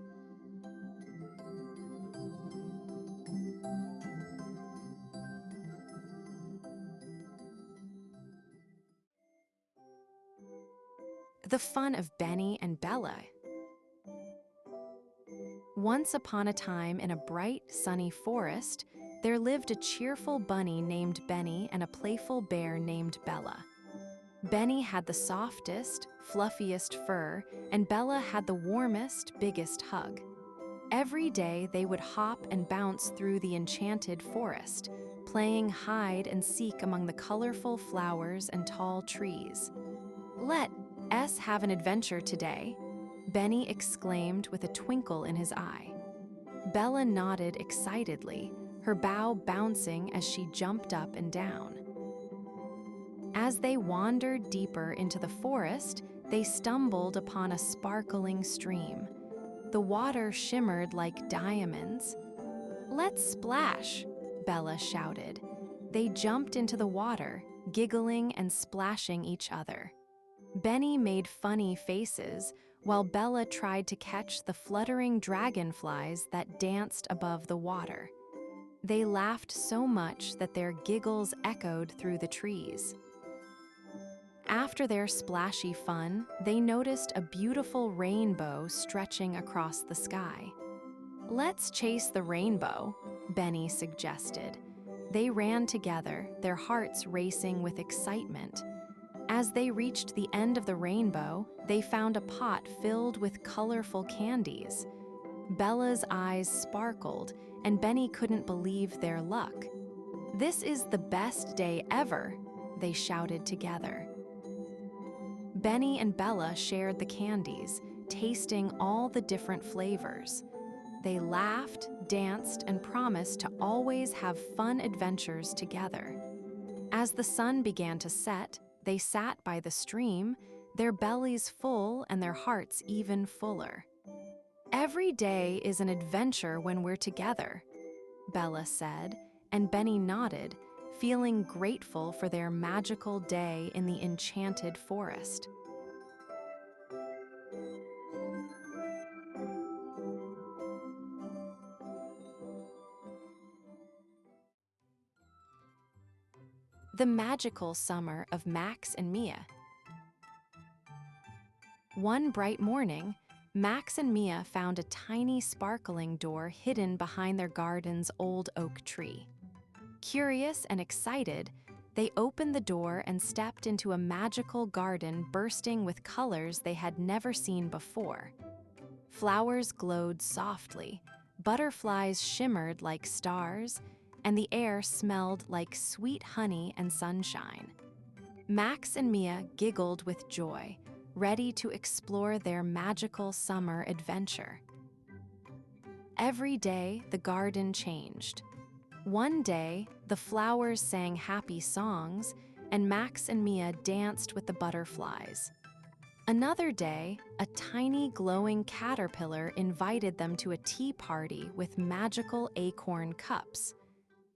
The fun of Benny and Bella. Once upon a time in a bright, sunny forest, there lived a cheerful bunny named Benny and a playful bear named Bella. Benny had the softest, fluffiest fur, and Bella had the warmest, biggest hug. Every day they would hop and bounce through the enchanted forest, playing hide and seek among the colorful flowers and tall trees. "Let us have an adventure today," Benny exclaimed with a twinkle in his eye. Bella nodded excitedly, her bow bouncing as she jumped up and down. As they wandered deeper into the forest, they stumbled upon a sparkling stream. The water shimmered like diamonds. "Let's splash," Bella shouted. They jumped into the water, giggling and splashing each other. Benny made funny faces, while Bella tried to catch the fluttering dragonflies that danced above the water. They laughed so much that their giggles echoed through the trees. After their splashy fun, they noticed a beautiful rainbow stretching across the sky. "Let's chase the rainbow," Benny suggested. They ran together, their hearts racing with excitement. As they reached the end of the rainbow, they found a pot filled with colorful candies. Bella's eyes sparkled, and Benny couldn't believe their luck. "This is the best day ever," they shouted together. Benny and Bella shared the candies, tasting all the different flavors. They laughed, danced, and promised to always have fun adventures together. As the sun began to set, they sat by the stream, their bellies full and their hearts even fuller. "Every day is an adventure when we're together," Bella said, and Benny nodded, feeling grateful for their magical day in the enchanted forest. The magical summer of Max and Mia. One bright morning, Max and Mia found a tiny sparkling door hidden behind their garden's old oak tree. Curious and excited, they opened the door and stepped into a magical garden bursting with colors they had never seen before. Flowers glowed softly, butterflies shimmered like stars, and the air smelled like sweet honey and sunshine. Max and Mia giggled with joy, ready to explore their magical summer adventure. Every day, the garden changed. One day, the flowers sang happy songs, and Max and Mia danced with the butterflies. Another day, a tiny glowing caterpillar invited them to a tea party with magical acorn cups.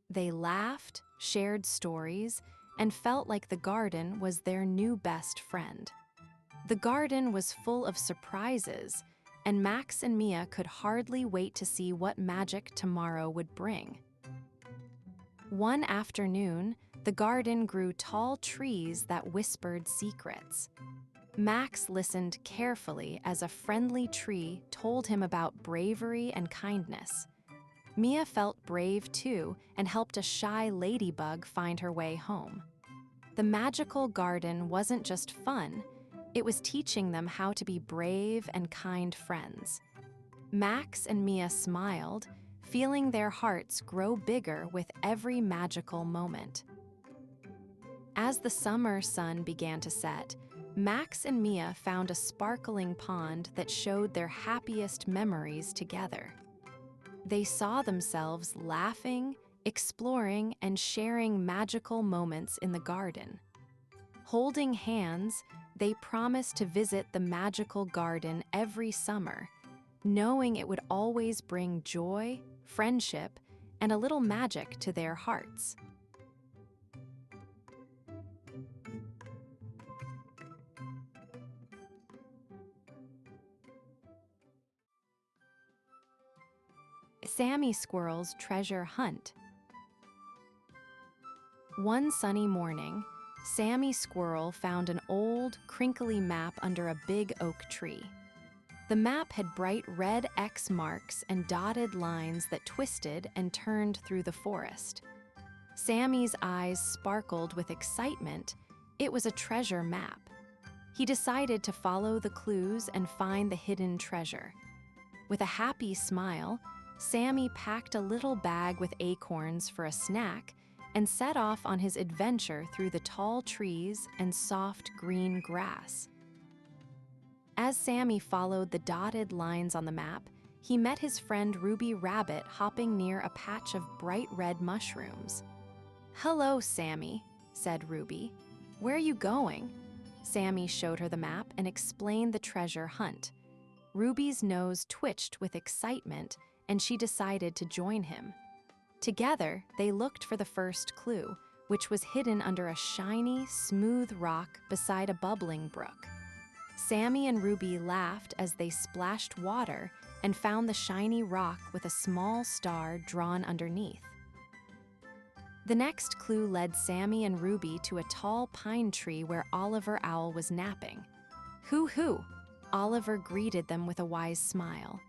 They laughed, shared stories, and felt like the garden was their new best friend. The garden was full of surprises, and Max and Mia could hardly wait to see what magic tomorrow would bring. One afternoon, the garden grew tall trees that whispered secrets. Max listened carefully as a friendly tree told him about bravery and kindness. Mia felt brave too and helped a shy ladybug find her way home. The magical garden wasn't just fun, it was teaching them how to be brave and kind friends. Max and Mia smiled, feeling their hearts grow bigger with every magical moment. As the summer sun began to set, Max and Mia found a sparkling pond that showed their happiest memories together. They saw themselves laughing, exploring, and sharing magical moments in the garden. Holding hands, they promised to visit the magical garden every summer, knowing it would always bring joy, friendship, and a little magic to their hearts. Sammy Squirrel's treasure hunt. One sunny morning, Sammy Squirrel found an old, crinkly map under a big oak tree. The map had bright red X marks and dotted lines that twisted and turned through the forest. Sammy's eyes sparkled with excitement. It was a treasure map. He decided to follow the clues and find the hidden treasure. With a happy smile, Sammy packed a little bag with acorns for a snack and set off on his adventure through the tall trees and soft green grass. As Sammy followed the dotted lines on the map, he met his friend Ruby Rabbit hopping near a patch of bright red mushrooms. "Hello, Sammy," said Ruby. "Where are you going?" Sammy showed her the map and explained the treasure hunt. Ruby's nose twitched with excitement, and she decided to join him. Together, they looked for the first clue, which was hidden under a shiny, smooth rock beside a bubbling brook. Sammy and Ruby laughed as they splashed water and found the shiny rock with a small star drawn underneath. The next clue led Sammy and Ruby to a tall pine tree where Oliver Owl was napping. "Hoo-hoo!" Oliver greeted them with a wise smile.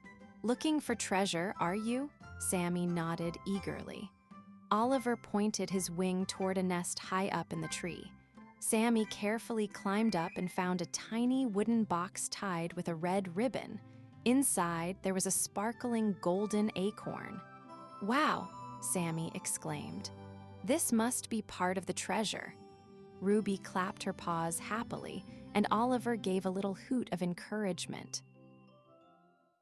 "Looking for treasure, are you?" Sammy nodded eagerly. Oliver pointed his wing toward a nest high up in the tree. Sammy carefully climbed up and found a tiny wooden box tied with a red ribbon. Inside, there was a sparkling golden acorn. "Wow!" Sammy exclaimed. "This must be part of the treasure." Ruby clapped her paws happily, and Oliver gave a little hoot of encouragement.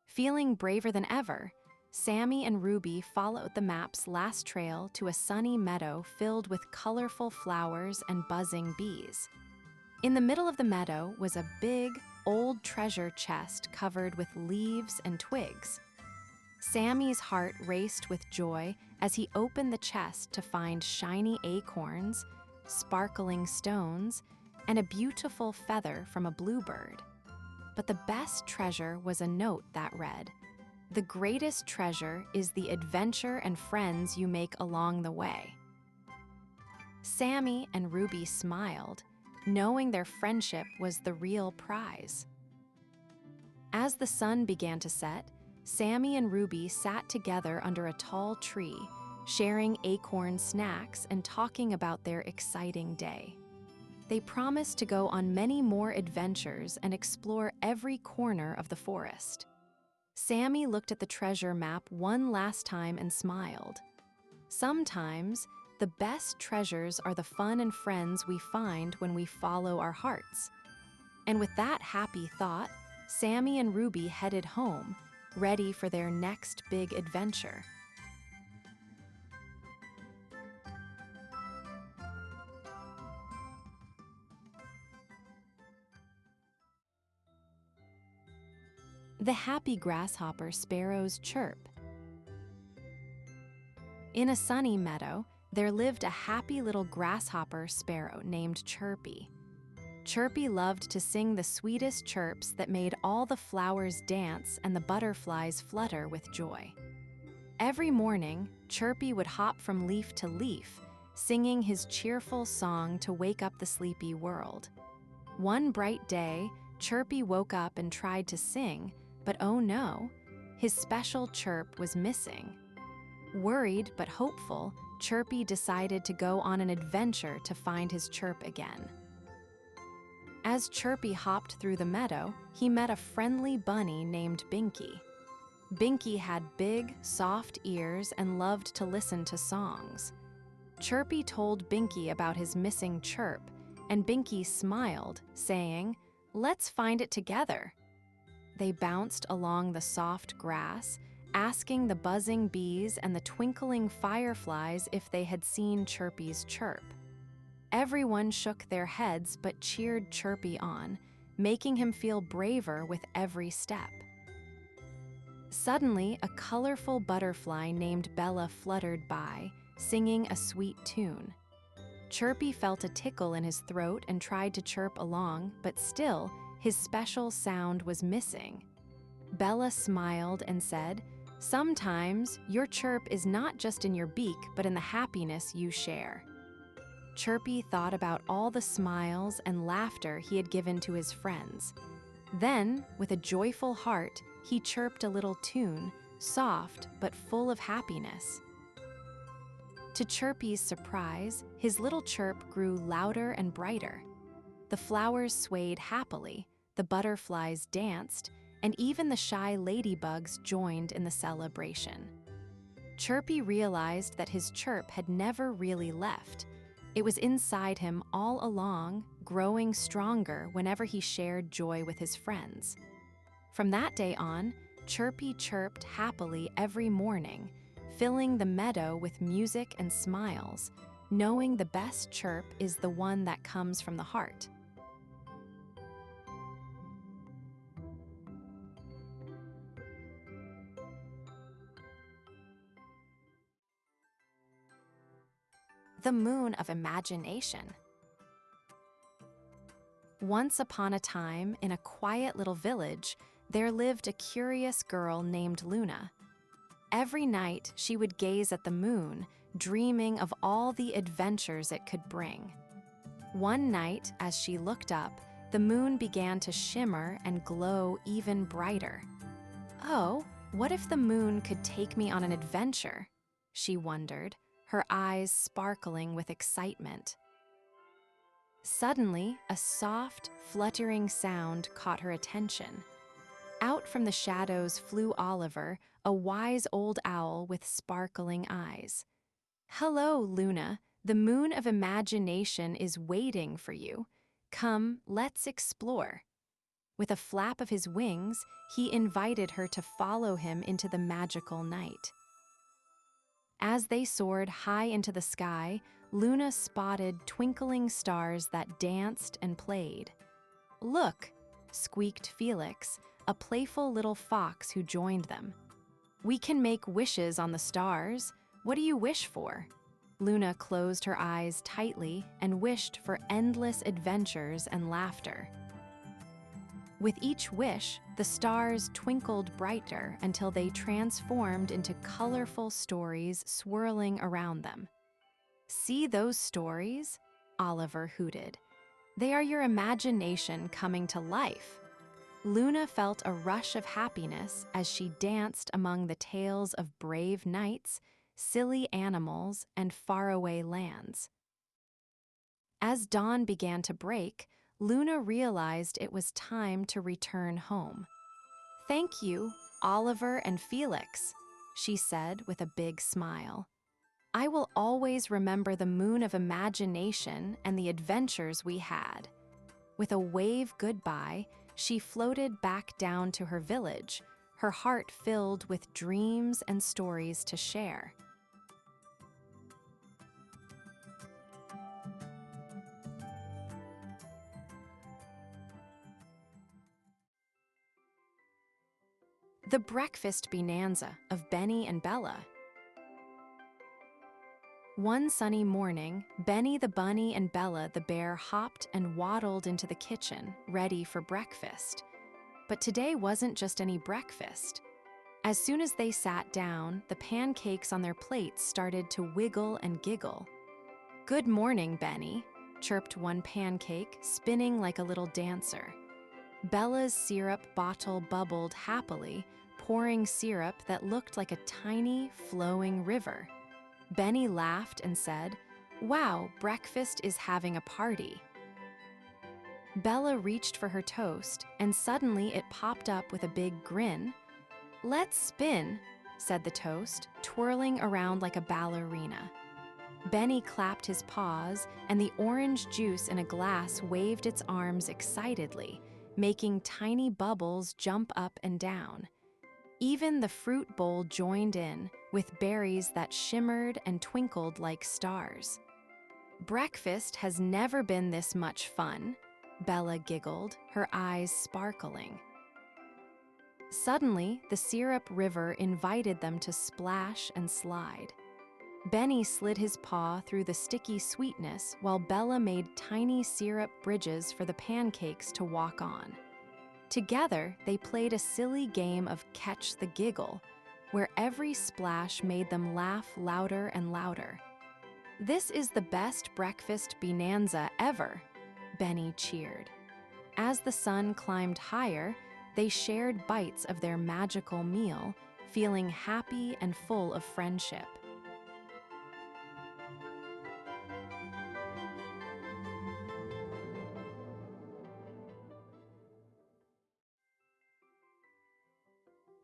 Feeling braver than ever, Sammy and Ruby followed the map's last trail to a sunny meadow filled with colorful flowers and buzzing bees. In the middle of the meadow was a big, old treasure chest covered with leaves and twigs. Sammy's heart raced with joy as he opened the chest to find shiny acorns, sparkling stones, and a beautiful feather from a bluebird. But the best treasure was a note that read, "The greatest treasure is the adventure and friends you make along the way." Sammy and Ruby smiled, knowing their friendship was the real prize. As the sun began to set, Sammy and Ruby sat together under a tall tree, sharing acorn snacks and talking about their exciting day. They promised to go on many more adventures and explore every corner of the forest. Sammy looked at the treasure map one last time and smiled. Sometimes, the best treasures are the fun and friends we find when we follow our hearts. And with that happy thought, Sammy and Ruby headed home, ready for their next big adventure. The Happy Grasshopper Sparrow's Chirp. In a sunny meadow, there lived a happy little grasshopper sparrow named Chirpy. Chirpy loved to sing the sweetest chirps that made all the flowers dance and the butterflies flutter with joy. Every morning, Chirpy would hop from leaf to leaf, singing his cheerful song to wake up the sleepy world. One bright day, Chirpy woke up and tried to sing, but oh no, his special chirp was missing. Worried but hopeful, Chirpy decided to go on an adventure to find his chirp again. As Chirpy hopped through the meadow, he met a friendly bunny named Binky. Binky had big, soft ears and loved to listen to songs. Chirpy told Binky about his missing chirp, and Binky smiled, saying, "Let's find it together." They bounced along the soft grass, asking the buzzing bees and the twinkling fireflies if they had seen Chirpy's chirp. Everyone shook their heads but cheered Chirpy on, making him feel braver with every step. Suddenly, a colorful butterfly named Bella fluttered by, singing a sweet tune. Chirpy felt a tickle in his throat and tried to chirp along, but still, his special sound was missing. Bella smiled and said, "Sometimes, your chirp is not just in your beak, but in the happiness you share." Chirpy thought about all the smiles and laughter he had given to his friends. Then, with a joyful heart, he chirped a little tune, soft but full of happiness. To Chirpy's surprise, his little chirp grew louder and brighter. The flowers swayed happily, the butterflies danced, and even the shy ladybugs joined in the celebration. Chirpy realized that his chirp had never really left. It was inside him all along, growing stronger whenever he shared joy with his friends. From that day on, Chirpy chirped happily every morning, filling the meadow with music and smiles, knowing the best chirp is the one that comes from the heart. the moon of imagination. Once upon a time, in a quiet little village, there lived a curious girl named Luna. Every night, she would gaze at the moon, dreaming of all the adventures it could bring. One night, as she looked up, the moon began to shimmer and glow even brighter. "Oh, what if the moon could take me on an adventure?" she wondered, her eyes sparkling with excitement. Suddenly, a soft, fluttering sound caught her attention. Out from the shadows flew Oliver, a wise old owl with sparkling eyes. "Hello, Luna. The moon of imagination is waiting for you. Come, let's explore." With a flap of his wings, he invited her to follow him into the magical night. As they soared high into the sky, Luna spotted twinkling stars that danced and played. "Look," squeaked Felix, a playful little fox who joined them. "We can make wishes on the stars. What do you wish for?" Luna closed her eyes tightly and wished for endless adventures and laughter. With each wish, the stars twinkled brighter until they transformed into colorful stories swirling around them. "See those stories?" Oliver hooted. "They are your imagination coming to life." Luna felt a rush of happiness as she danced among the tales of brave knights, silly animals, and faraway lands. As dawn began to break, Luna realized it was time to return home. "Thank you, Oliver and Felix," she said with a big smile. "I will always remember the moon of imagination and the adventures we had." With a wave goodbye, she floated back down to her village, her heart filled with dreams and stories to share. The Breakfast Bonanza of Benny and Bella. One sunny morning, Benny the bunny and Bella the bear hopped and waddled into the kitchen, ready for breakfast. But today wasn't just any breakfast. As soon as they sat down, the pancakes on their plates started to wiggle and giggle. "Good morning, Benny," chirped one pancake, spinning like a little dancer. Bella's syrup bottle bubbled happily, pouring syrup that looked like a tiny, flowing river. Benny laughed and said, "Wow, breakfast is having a party." Bella reached for her toast, and suddenly it popped up with a big grin. "Let's spin," said the toast, twirling around like a ballerina. Benny clapped his paws, and the orange juice in a glass waved its arms excitedly, making tiny bubbles jump up and down. Even the fruit bowl joined in, with berries that shimmered and twinkled like stars. "Breakfast has never been this much fun," Bella giggled, her eyes sparkling. Suddenly, the syrup river invited them to splash and slide. Benny slid his paw through the sticky sweetness while Bella made tiny syrup bridges for the pancakes to walk on. Together, they played a silly game of Catch the Giggle, where every splash made them laugh louder and louder. "This is the best breakfast bonanza ever," Benny cheered. As the sun climbed higher, they shared bites of their magical meal, feeling happy and full of friendship.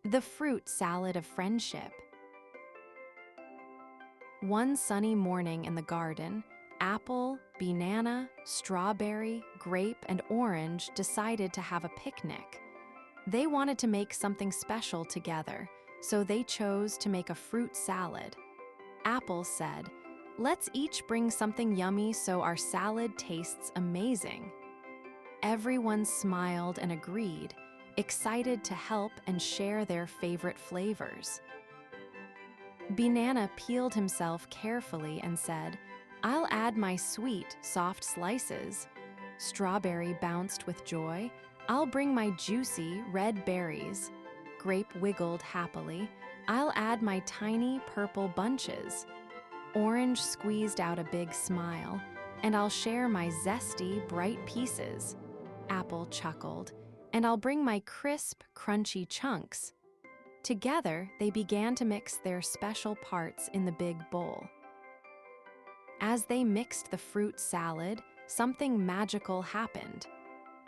The Fruit Salad of Friendship. One sunny morning in the garden, apple, banana, strawberry, grape, and orange decided to have a picnic. They wanted to make something special together, so they chose to make a fruit salad. Apple said, "Let's each bring something yummy so our salad tastes amazing." Everyone smiled and agreed, excited to help and share their favorite flavors. Banana peeled himself carefully and said, "I my sweet, soft slices. Strawberry bounced with joy. I'll bring my juicy, red berries. Grape wiggled happily. I'll add my tiny, purple bunches. Orange squeezed out a big smile, and I'll share my zesty, bright pieces. Apple chuckled, and I'll bring my crisp, crunchy chunks. Together, they began to mix their special parts in the big bowl. As they mixed the fruit salad, something magical happened.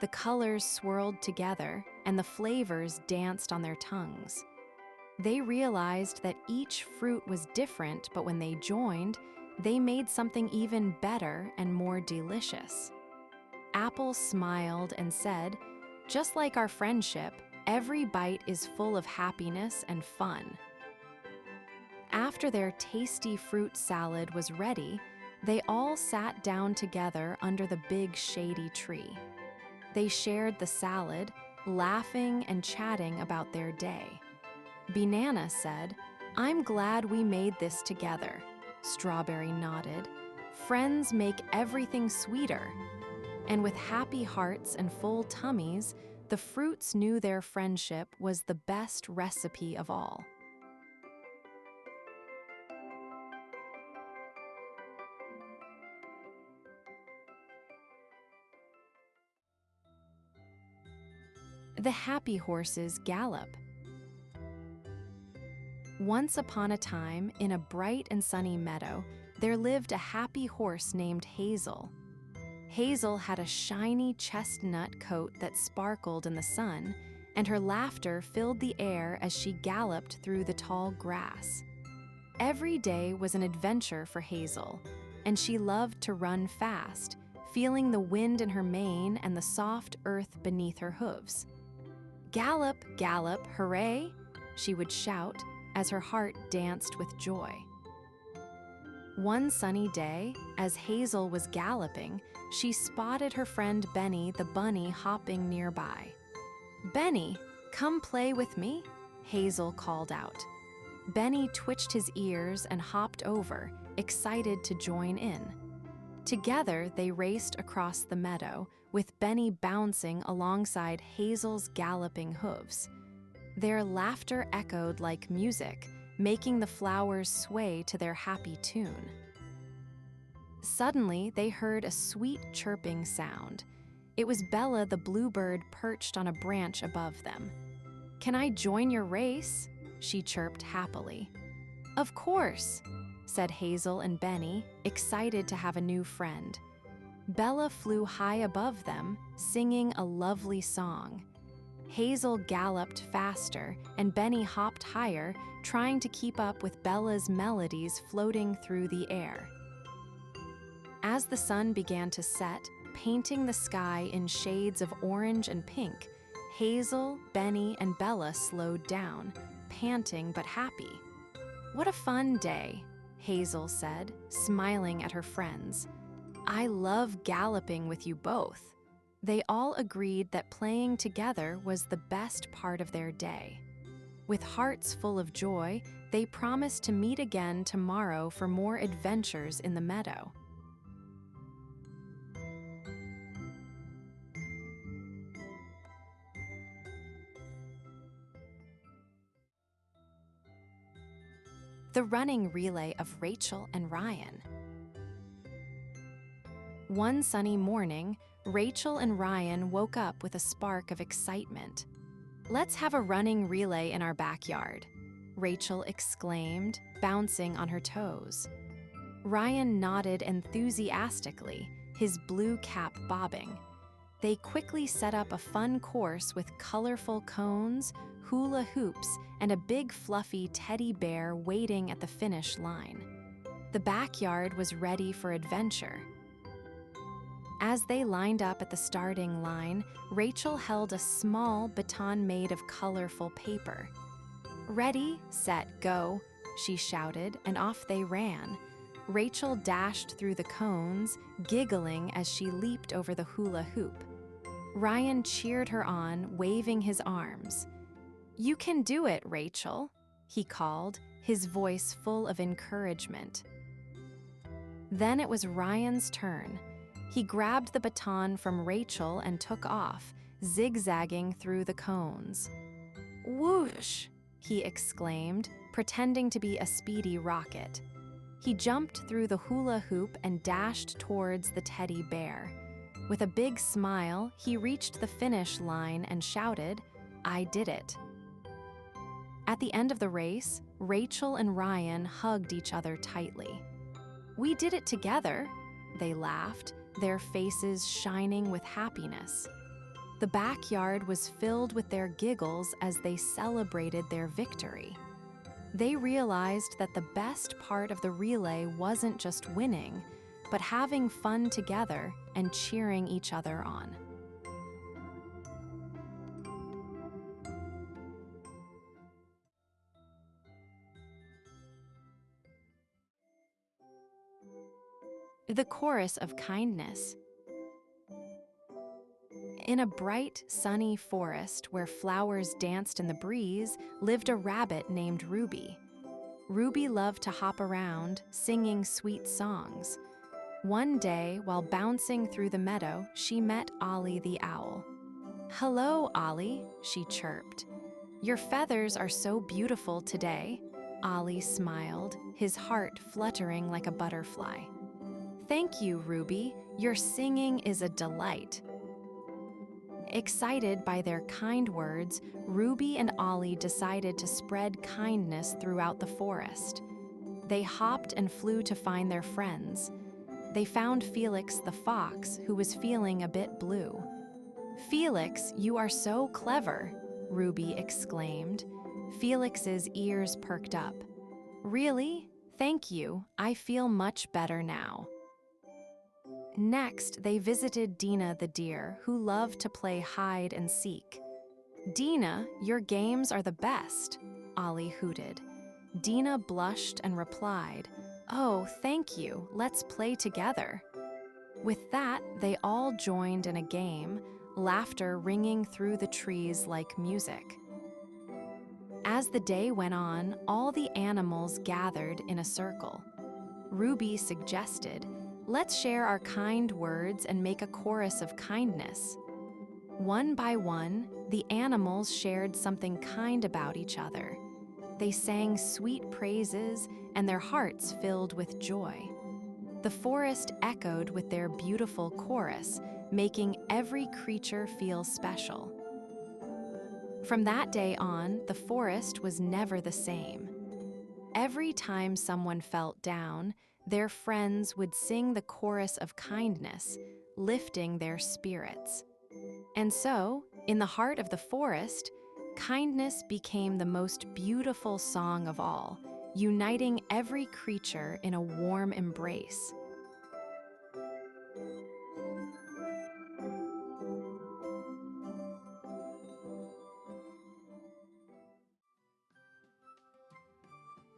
The colors swirled together, and the flavors danced on their tongues. They realized that each fruit was different, but when they joined, they made something even better and more delicious. Apple smiled and said, "Just like our friendship, every bite is full of happiness and fun." After their tasty fruit salad was ready, they all sat down together under the big shady tree. They shared the salad, laughing and chatting about their day. Banana said, "I'm glad we made this together." Strawberry nodded. "Friends make everything sweeter." And with happy hearts and full tummies, the fruits knew their friendship was the best recipe of all. The happy horses gallop. Once upon a time, in a bright and sunny meadow, there lived a happy horse named Hazel. Hazel had a shiny chestnut coat that sparkled in the sun, and her laughter filled the air as she galloped through the tall grass. Every day was an adventure for Hazel, and she loved to run fast, feeling the wind in her mane and the soft earth beneath her hooves. "Gallop, gallop, hooray!" she would shout as her heart danced with joy. One sunny day, as Hazel was galloping, she spotted her friend Benny the bunny hopping nearby. "Benny, come play with me," Hazel called out. Benny twitched his ears and hopped over, excited to join in. Together, they raced across the meadow, with Benny bouncing alongside Hazel's galloping hooves. Their laughter echoed like music, making the flowers sway to their happy tune. Suddenly, they heard a sweet chirping sound. It was Bella the bluebird perched on a branch above them. "Can I join your race?" she chirped happily. "Of course," said Hazel and Benny, excited to have a new friend. Bella flew high above them, singing a lovely song. Hazel galloped faster, and Benny hopped higher, trying to keep up with Bella's melodies floating through the air. As the sun began to set, painting the sky in shades of orange and pink, Hazel, Benny, and Bella slowed down, panting but happy. "What a fun day," Hazel said, smiling at her friends. "I love galloping with you both." They all agreed that playing together was the best part of their day. With hearts full of joy, they promised to meet again tomorrow for more adventures in the meadow. The running relay of Rachel and Ryan. One sunny morning, Rachel and Ryan woke up with a spark of excitement. "Let's have a running relay in our backyard," Rachel exclaimed, bouncing on her toes. Ryan nodded enthusiastically, his blue cap bobbing. They quickly set up a fun course with colorful cones, hula hoops, and a big fluffy teddy bear waiting at the finish line. The backyard was ready for adventure. As they lined up at the starting line, Rachel held a small baton made of colorful paper. "Ready, set, go," she shouted, and off they ran. Rachel dashed through the cones, giggling as she leaped over the hula hoop. Ryan cheered her on, waving his arms. "You can do it, Rachel," he called, his voice full of encouragement. Then it was Ryan's turn. He grabbed the baton from Rachel and took off, zigzagging through the cones. "Whoosh!" he exclaimed, pretending to be a speedy rocket. He jumped through the hula hoop and dashed towards the teddy bear. With a big smile, he reached the finish line and shouted, "I did it." At the end of the race, Rachel and Ryan hugged each other tightly. "We did it together," they laughed, their faces shining with happiness. The backyard was filled with their giggles as they celebrated their victory. They realized that the best part of the relay wasn't just winning, but having fun together and cheering each other on. The Chorus of Kindness. In a bright, sunny forest where flowers danced in the breeze lived a rabbit named Ruby. Ruby loved to hop around, singing sweet songs. One day, while bouncing through the meadow, she met Ollie the owl. "Hello, Ollie," she chirped. "Your feathers are so beautiful today." Ollie smiled, his heart fluttering like a butterfly. "Thank you, Ruby. Your singing is a delight." Excited by their kind words, Ruby and Ollie decided to spread kindness throughout the forest. They hopped and flew to find their friends. They found Felix the fox, who was feeling a bit blue. "Felix, you are so clever," Ruby exclaimed. Felix's ears perked up. "Really? Thank you. I feel much better now." Next, they visited Dina the deer, who loved to play hide and seek. "Dina, your games are the best," Ollie hooted. Dina blushed and replied, "Oh, thank you. Let's play together." With that, they all joined in a game, laughter ringing through the trees like music. As the day went on, all the animals gathered in a circle. Ruby suggested, "Let's share our kind words and make a chorus of kindness." One by one, the animals shared something kind about each other. They sang sweet praises, and their hearts filled with joy. The forest echoed with their beautiful chorus, making every creature feel special. From that day on, the forest was never the same. Every time someone felt down, their friends would sing the chorus of kindness, lifting their spirits. And so, in the heart of the forest, kindness became the most beautiful song of all, uniting every creature in a warm embrace.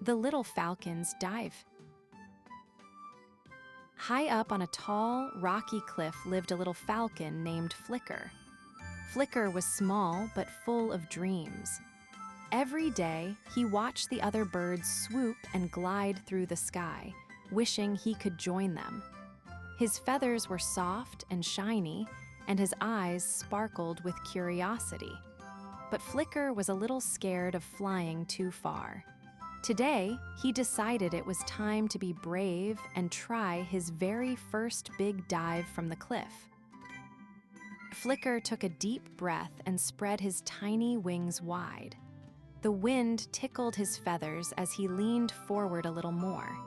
The Little Falcon's Dive. High up on a tall, rocky cliff lived a little falcon named Flicker. Flicker was small but full of dreams. Every day, he watched the other birds swoop and glide through the sky, wishing he could join them. His feathers were soft and shiny, and his eyes sparkled with curiosity. But Flicker was a little scared of flying too far. Today, he decided it was time to be brave and try his very first big dive from the cliff. Flicker took a deep breath and spread his tiny wings wide. The wind tickled his feathers as he leaned forward a little more.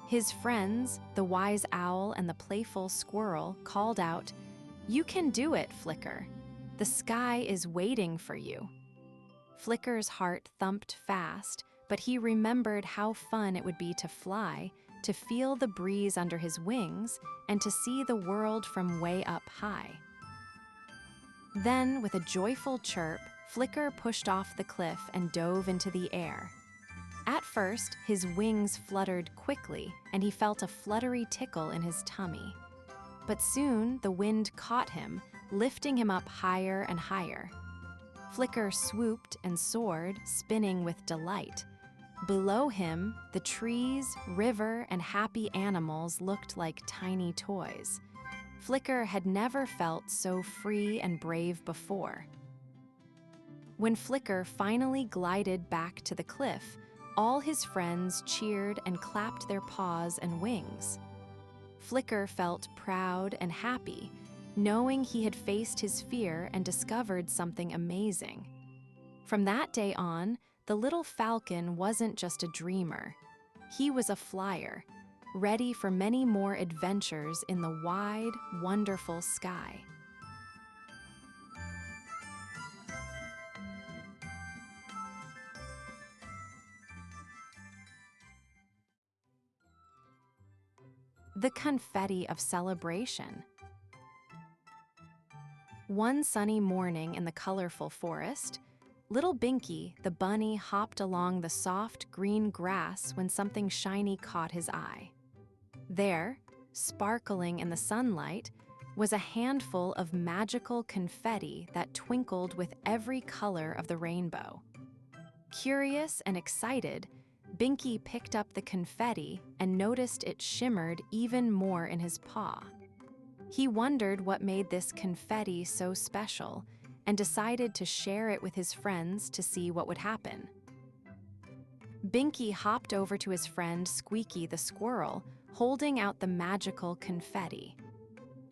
His friends, the wise owl and the playful squirrel, called out, "You can do it, Flicker. The sky is waiting for you." Flicker's heart thumped fast, but he remembered how fun it would be to fly, to feel the breeze under his wings, and to see the world from way up high. Then, with a joyful chirp, Flicker pushed off the cliff and dove into the air. At first, his wings fluttered quickly, and he felt a fluttery tickle in his tummy. But soon, the wind caught him, lifting him up higher and higher. Flicker swooped and soared, spinning with delight. Below him, the trees, river, and happy animals looked like tiny toys. Flicker had never felt so free and brave before. When Flicker finally glided back to the cliff, all his friends cheered and clapped their paws and wings. Flicker felt proud and happy, knowing he had faced his fear and discovered something amazing. From that day on, the little Falcon wasn't just a dreamer. He was a flyer, ready for many more adventures in the wide, wonderful sky. The Confetti of Celebration. One sunny morning in the colorful forest, little Binky, the bunny, hopped along the soft green grass when something shiny caught his eye. There, sparkling in the sunlight, was a handful of magical confetti that twinkled with every color of the rainbow. Curious and excited, Binky picked up the confetti and noticed it shimmered even more in his paw. He wondered what made this confetti so special and decided to share it with his friends to see what would happen. Binky hopped over to his friend Squeaky the squirrel, holding out the magical confetti.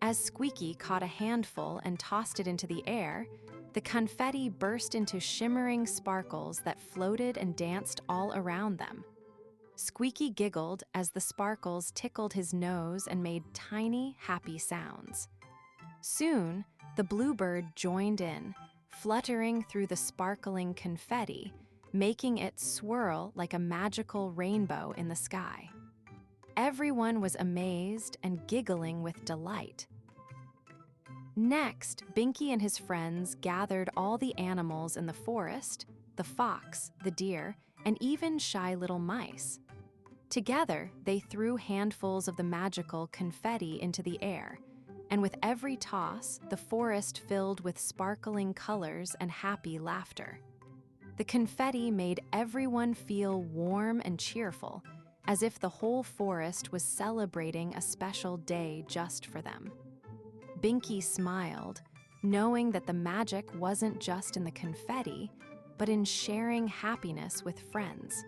As Squeaky caught a handful and tossed it into the air, the confetti burst into shimmering sparkles that floated and danced all around them. Squeaky giggled as the sparkles tickled his nose and made tiny, happy sounds. Soon, the bluebird joined in, fluttering through the sparkling confetti, making it swirl like a magical rainbow in the sky. Everyone was amazed and giggling with delight. Next, Binky and his friends gathered all the animals in the forest, the fox, the deer, and even shy little mice. Together, they threw handfuls of the magical confetti into the air, and with every toss, the forest filled with sparkling colors and happy laughter. The confetti made everyone feel warm and cheerful, as if the whole forest was celebrating a special day just for them. Binky smiled, knowing that the magic wasn't just in the confetti, but in sharing happiness with friends.